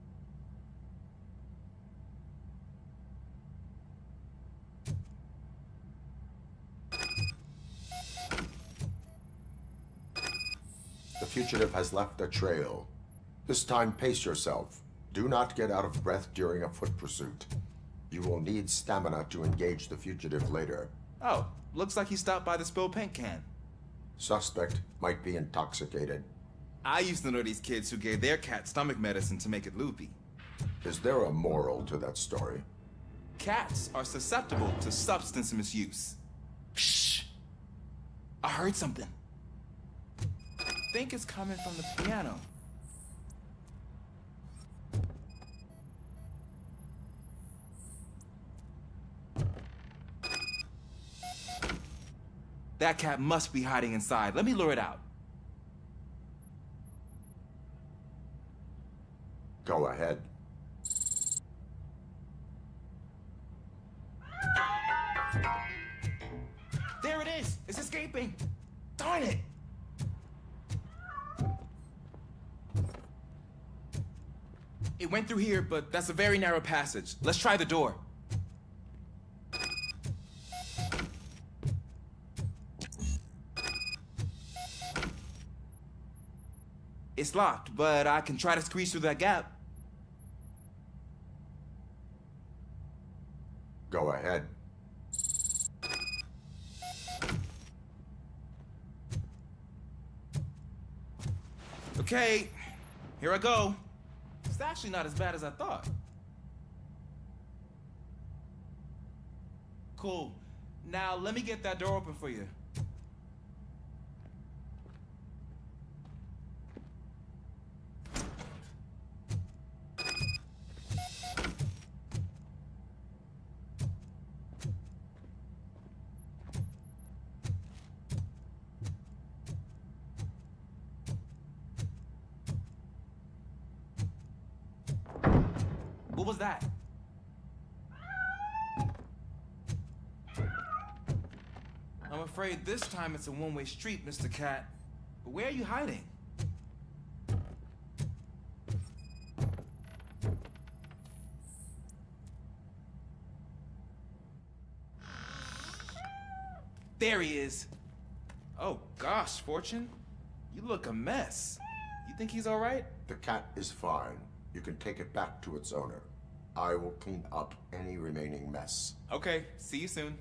Speaker 4: The fugitive has left a trail. This time, pace yourself. Do not get out of breath during a foot pursuit. You will need stamina to engage the fugitive later.
Speaker 8: Oh, looks like he stopped by the spilled paint can.
Speaker 4: Suspect might be intoxicated.
Speaker 8: I used to know these kids who gave their cat stomach medicine to make it loopy.
Speaker 4: Is there a moral to that story?
Speaker 8: Cats are susceptible to substance misuse. Shh! I heard something. I think it's coming from the piano. That cat must be hiding inside. Let me lure it out.
Speaker 4: Go ahead.
Speaker 8: There it is! It's escaping! Darn it! It went through here, but that's a very narrow passage. Let's try the door. It's locked, but I can try to squeeze through that gap.
Speaker 4: Go ahead.
Speaker 8: Okay, here I go. It's actually not as bad as I thought. Cool. Now let me get that door open for you. What was that? I'm afraid this time it's a one-way street, Mr. Cat. But where are you hiding? There he is. Oh gosh, Fortune. You look a mess. You think he's all right?
Speaker 4: The cat is fine. You can take it back to its owner. I will clean up any remaining mess.
Speaker 8: Okay, see you soon.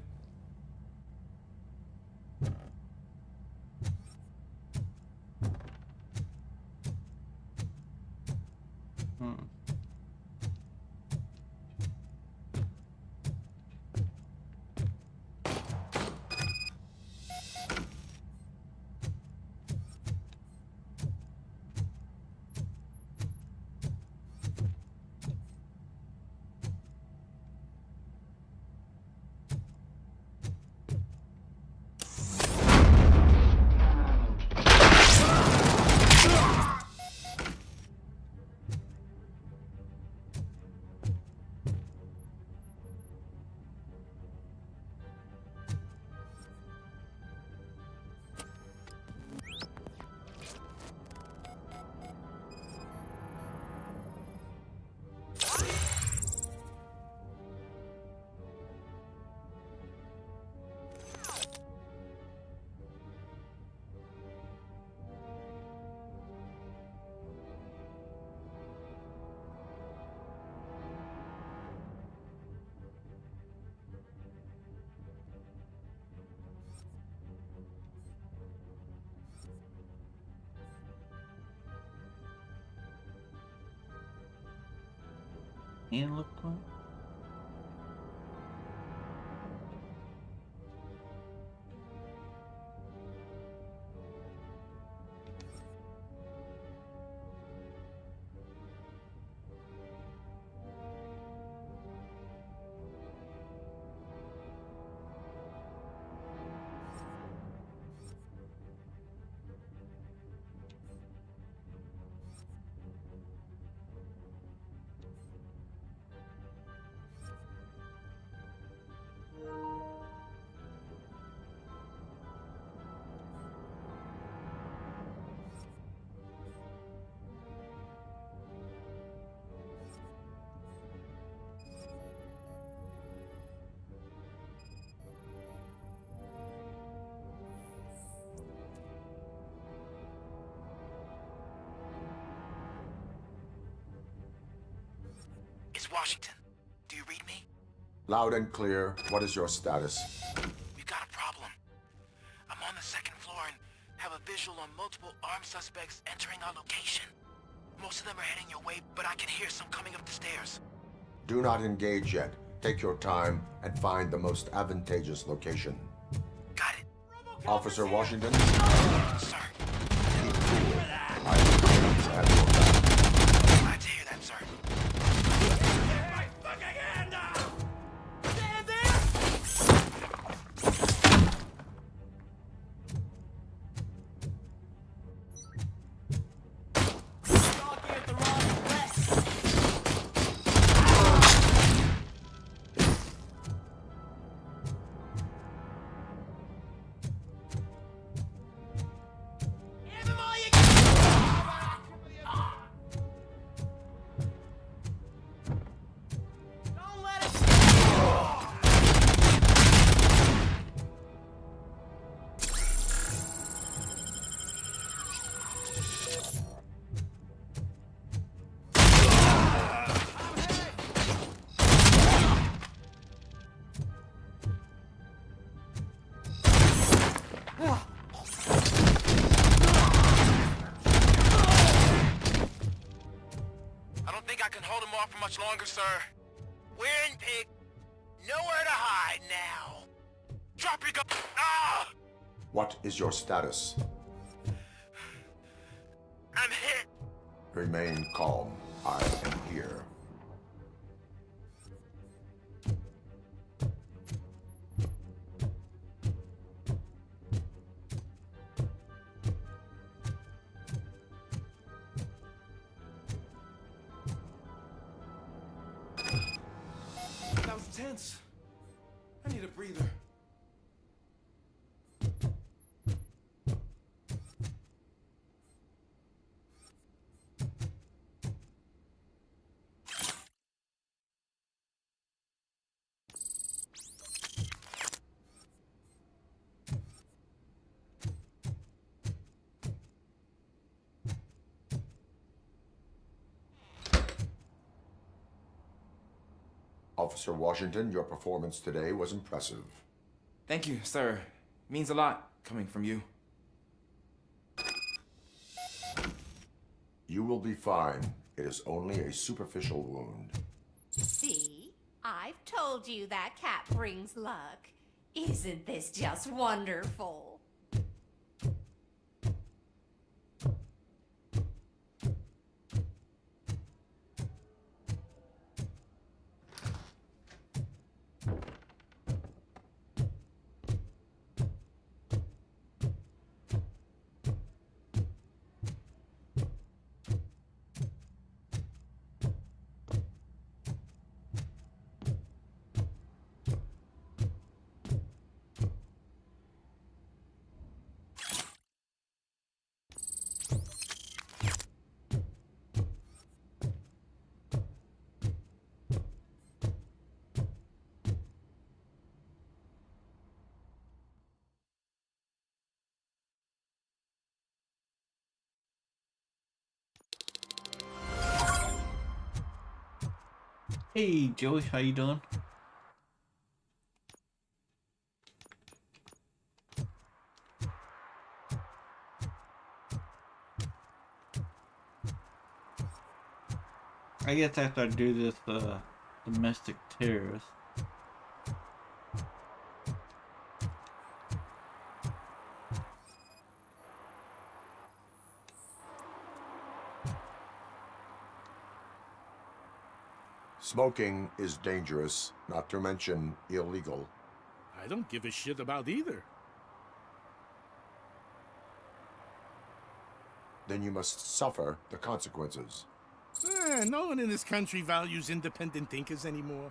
Speaker 1: And look like.
Speaker 2: is Washington. Do you read me?
Speaker 4: Loud and clear. What is your status?
Speaker 2: We've got a problem. I'm on the second floor and have a visual on multiple armed suspects entering our location. Most of them are heading your way, but I can hear some coming up the stairs.
Speaker 4: Do not engage yet. Take your time and find the most advantageous location.
Speaker 2: Got it.
Speaker 4: Officer Washington?
Speaker 2: Sir.
Speaker 4: Keep cool. I will at your back.
Speaker 2: Glad to hear that, sir. Much longer, sir. We're in pig. Nowhere to hide now. Drop your gun. Ah!
Speaker 4: What is your status?
Speaker 2: I'm hit.
Speaker 4: Remain calm. I am here.
Speaker 8: Tense. I need a breather.
Speaker 4: Officer Washington, your performance today was impressive.
Speaker 8: Thank you, sir. Means a lot coming from you.
Speaker 4: You will be fine. It is only a superficial wound.
Speaker 15: See? I've told you that cat brings luck. Isn't this just wonderful?
Speaker 1: Hey Joey, how you doing? I guess after I do this domestic terrorist.
Speaker 4: Smoking is dangerous, not to mention illegal.
Speaker 13: I don't give a shit about either.
Speaker 4: Then you must suffer the consequences.
Speaker 13: No one in this country values independent thinkers anymore.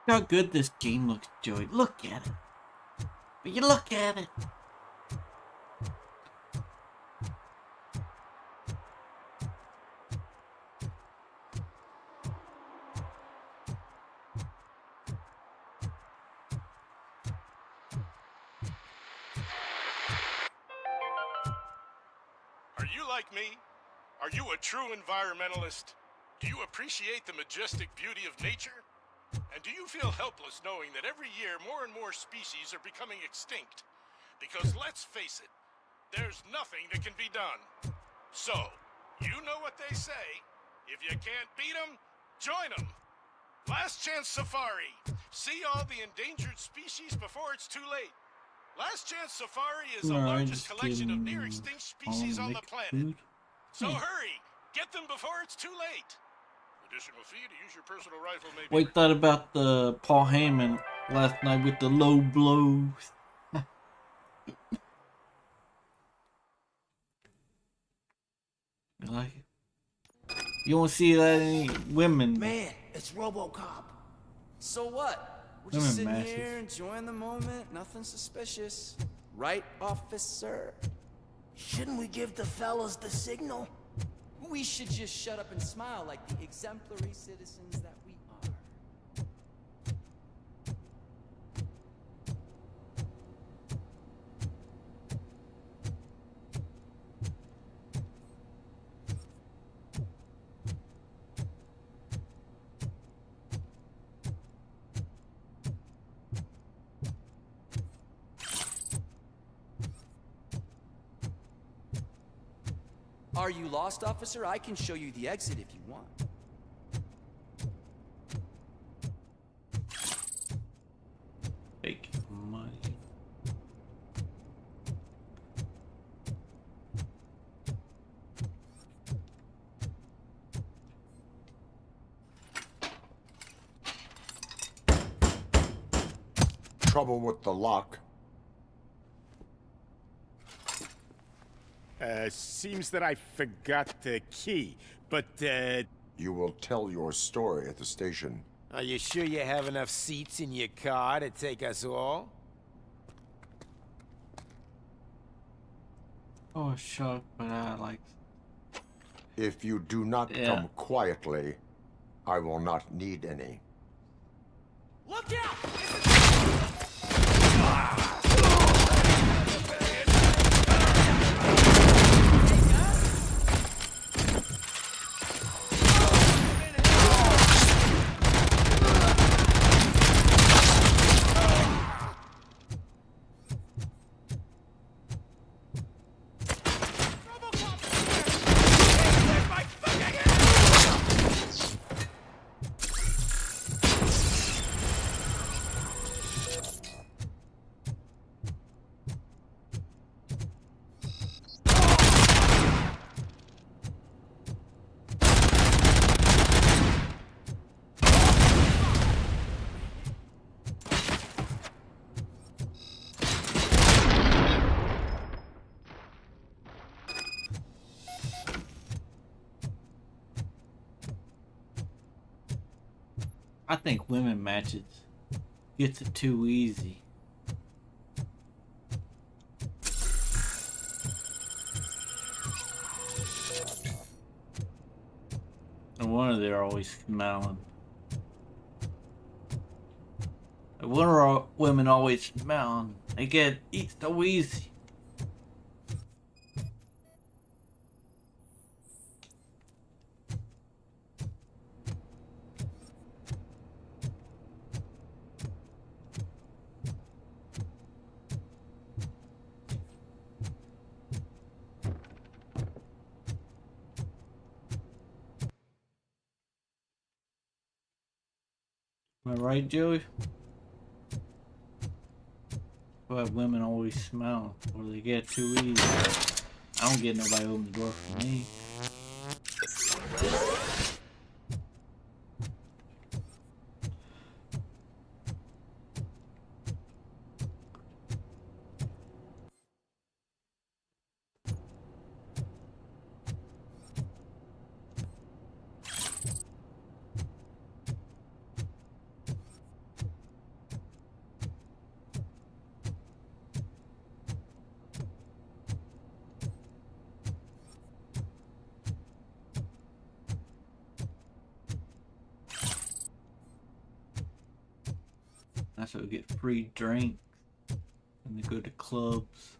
Speaker 1: How good this game looks, Joey. Look at it. But you look at it.
Speaker 13: you like me? Are you a true environmentalist? Do you appreciate the majestic beauty of nature? And do you feel helpless knowing that every year more and more species are becoming extinct? Because let's face it, there's nothing that can be done. So, you know what they say. If you can't beat them, join them. Last Chance Safari. See all the endangered species before it's too late. Last Chance Safari is the largest collection of near-extinct species on the planet. So hurry, get them before it's too late. Additional fee to use your personal rifle may be...
Speaker 1: What you thought about the Paul Heyman last night with the low blows? You like it? You don't see that any women.
Speaker 5: Man, it's RoboCop.
Speaker 21: So what? We're
Speaker 1: Women
Speaker 21: just sitting
Speaker 1: massive.
Speaker 21: here enjoying the moment. Nothing suspicious. Right, officer?
Speaker 5: Shouldn't we give the fellas the signal?
Speaker 21: We should just shut up and smile like the exemplary citizens that we are. Are you lost, officer? I can show you the exit if you want.
Speaker 1: Fake money.
Speaker 4: Trouble with the lock.
Speaker 13: Seems that I forgot the key, but,
Speaker 4: You will tell your story at the station.
Speaker 17: Are you sure you have enough seats in your car to take us all?
Speaker 1: Oh, shock, but I like.
Speaker 4: If you do not come quietly, I will not need any.
Speaker 5: Look out!
Speaker 1: I think women matches gets it too easy. No wonder they're always smiling. No wonder women always smiling. They get it so easy. Am I right, Joey? Why women always smile, or they get too easy. I don't get nobody open the door for me. That's how we get free drinks and they go to clubs.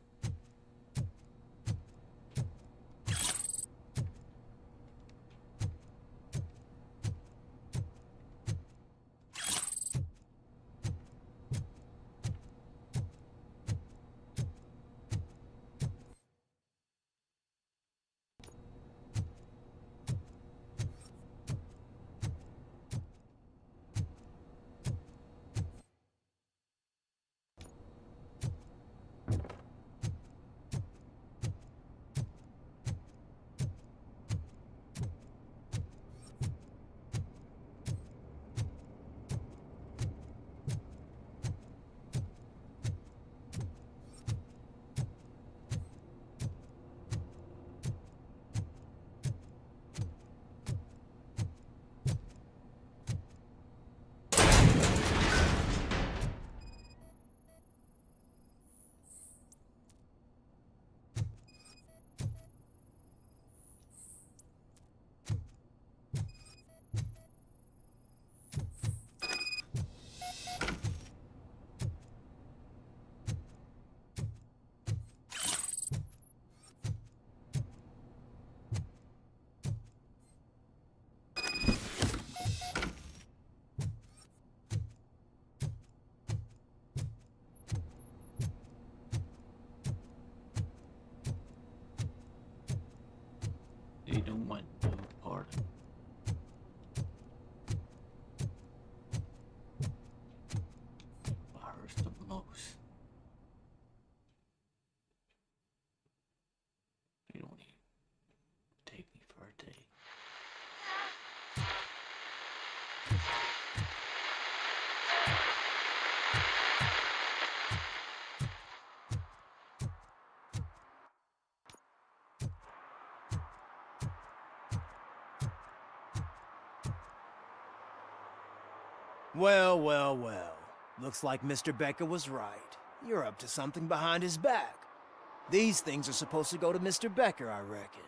Speaker 9: Well, well, well. Looks like Mr. Becker was right. You're up to something behind his back. These things are supposed to go to Mr. Becker, I reckon.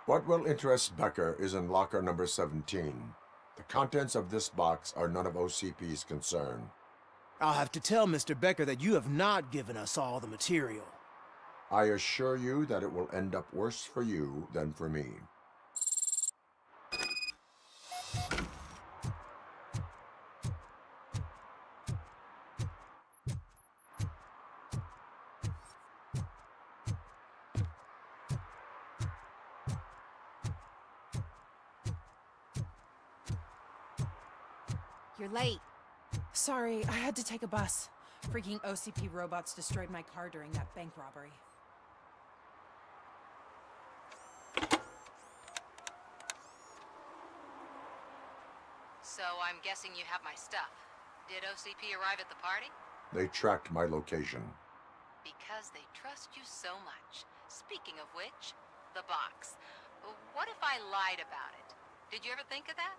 Speaker 4: What will interest Becker is in locker number 17. The contents of this box are none of OCP's concern.
Speaker 9: I'll have to tell Mr. Becker that you have not given us all the material.
Speaker 4: I assure you that it will end up worse for you than for me.
Speaker 18: You're late.
Speaker 19: Sorry, I had to take a bus. Freaking OCP robots destroyed my car during that bank robbery.
Speaker 3: So I'm guessing you have my stuff. Did OCP arrive at the party?
Speaker 4: They tracked my location.
Speaker 3: Because they trust you so much. Speaking of which, the box. What if I lied about it? Did you ever think of that?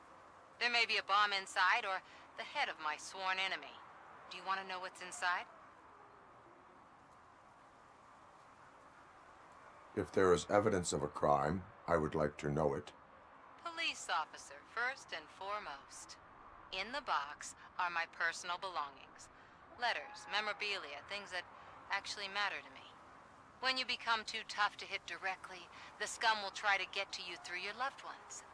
Speaker 3: There may be a bomb inside, or the head of my sworn enemy. Do you want to know what's inside?
Speaker 4: If there is evidence of a crime, I would like to know it.
Speaker 3: Police officer, first and foremost. In the box are my personal belongings. Letters, memorabilia, things that actually matter to me. When you become too tough to hit directly, the scum will try to get to you through your loved ones.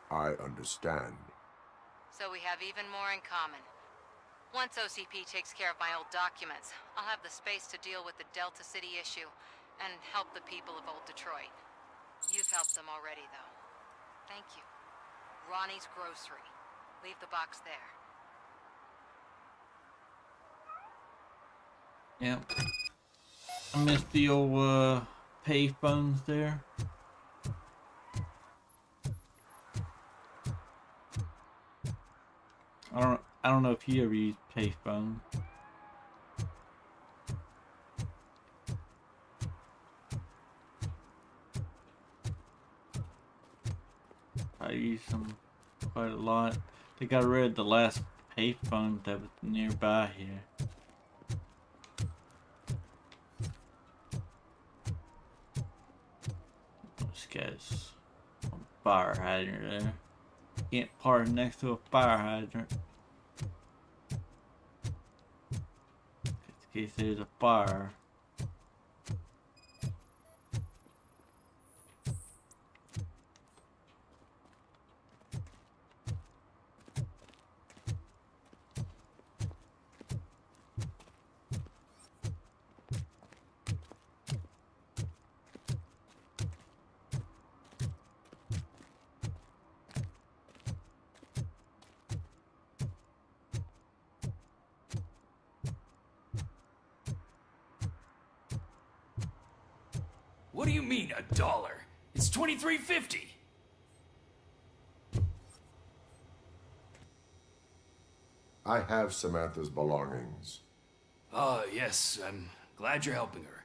Speaker 4: I understand.
Speaker 3: So we have even more in common. Once OCP takes care of my old documents, I'll have the space to deal with the Delta City issue and help the people of Old Detroit. You've helped them already, though. Thank you. Ronnie's Grocery. Leave the box there.
Speaker 1: Yep. I missed the old payphones there. I don't know if you ever use payphone. I use them quite a lot. They got rid of the last payphone that was nearby here. This guy's a fire hydrant there. Can't park next to a fire hydrant. In case there's a fire.
Speaker 20: What do you mean, $1? It's $23.50.
Speaker 4: I have Samantha's belongings.
Speaker 20: Yes, I'm glad you're helping her.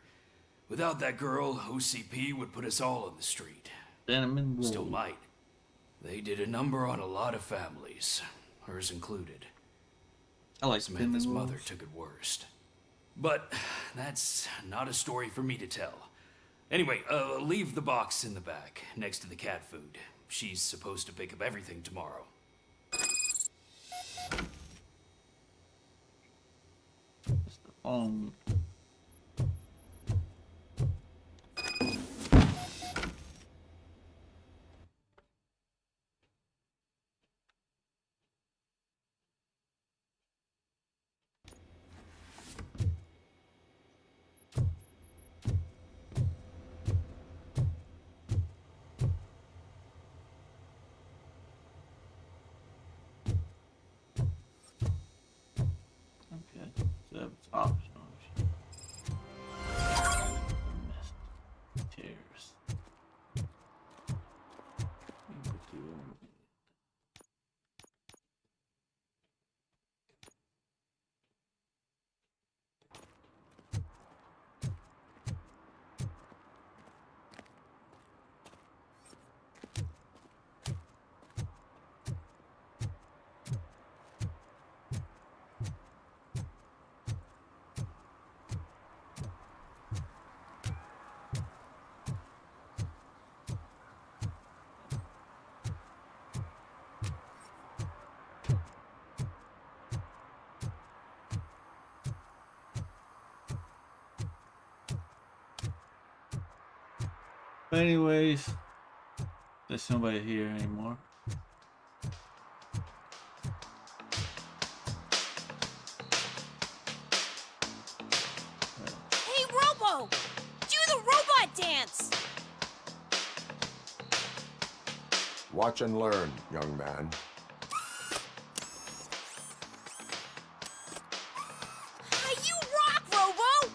Speaker 20: Without that girl, OCP would put us all on the street. Still might. They did a number on a lot of families, hers included.
Speaker 1: I like
Speaker 20: Samantha's mother took it worst. But that's not a story for me to tell. Anyway, leave the box in the back, next to the cat food. She's supposed to pick up everything tomorrow.
Speaker 1: It's the phone. So it's optional. Missed tears. But anyways, there's nobody here anymore.
Speaker 10: Hey, Robo! Do the robot dance!
Speaker 4: Watch and learn, young man.
Speaker 10: You rock, Robo!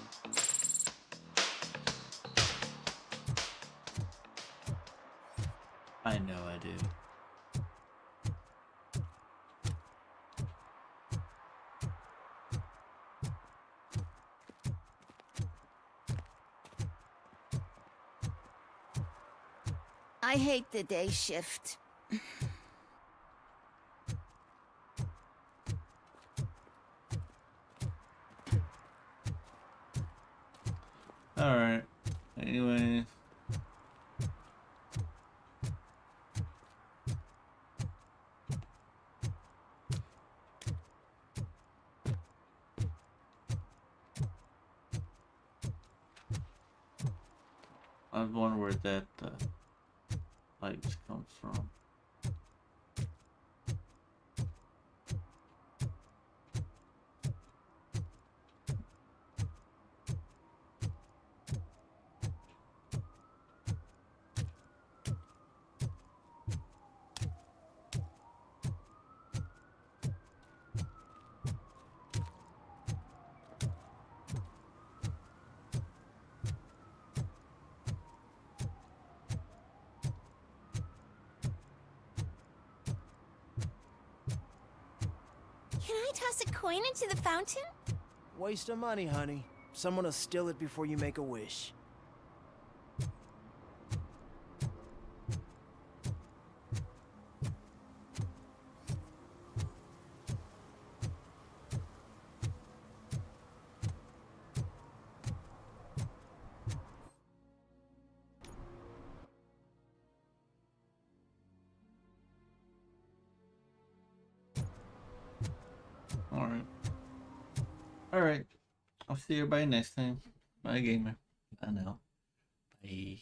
Speaker 1: I know I do.
Speaker 10: I hate the day shift.
Speaker 1: Alright. Anyways. I was wondering where that lights come from.
Speaker 10: Can I toss a coin into the fountain?
Speaker 9: Waste of money, honey. Someone will steal it before you make a wish.
Speaker 1: Alright. Alright. I'll see everybody next time. Bye, gamer. Bye now. Bye.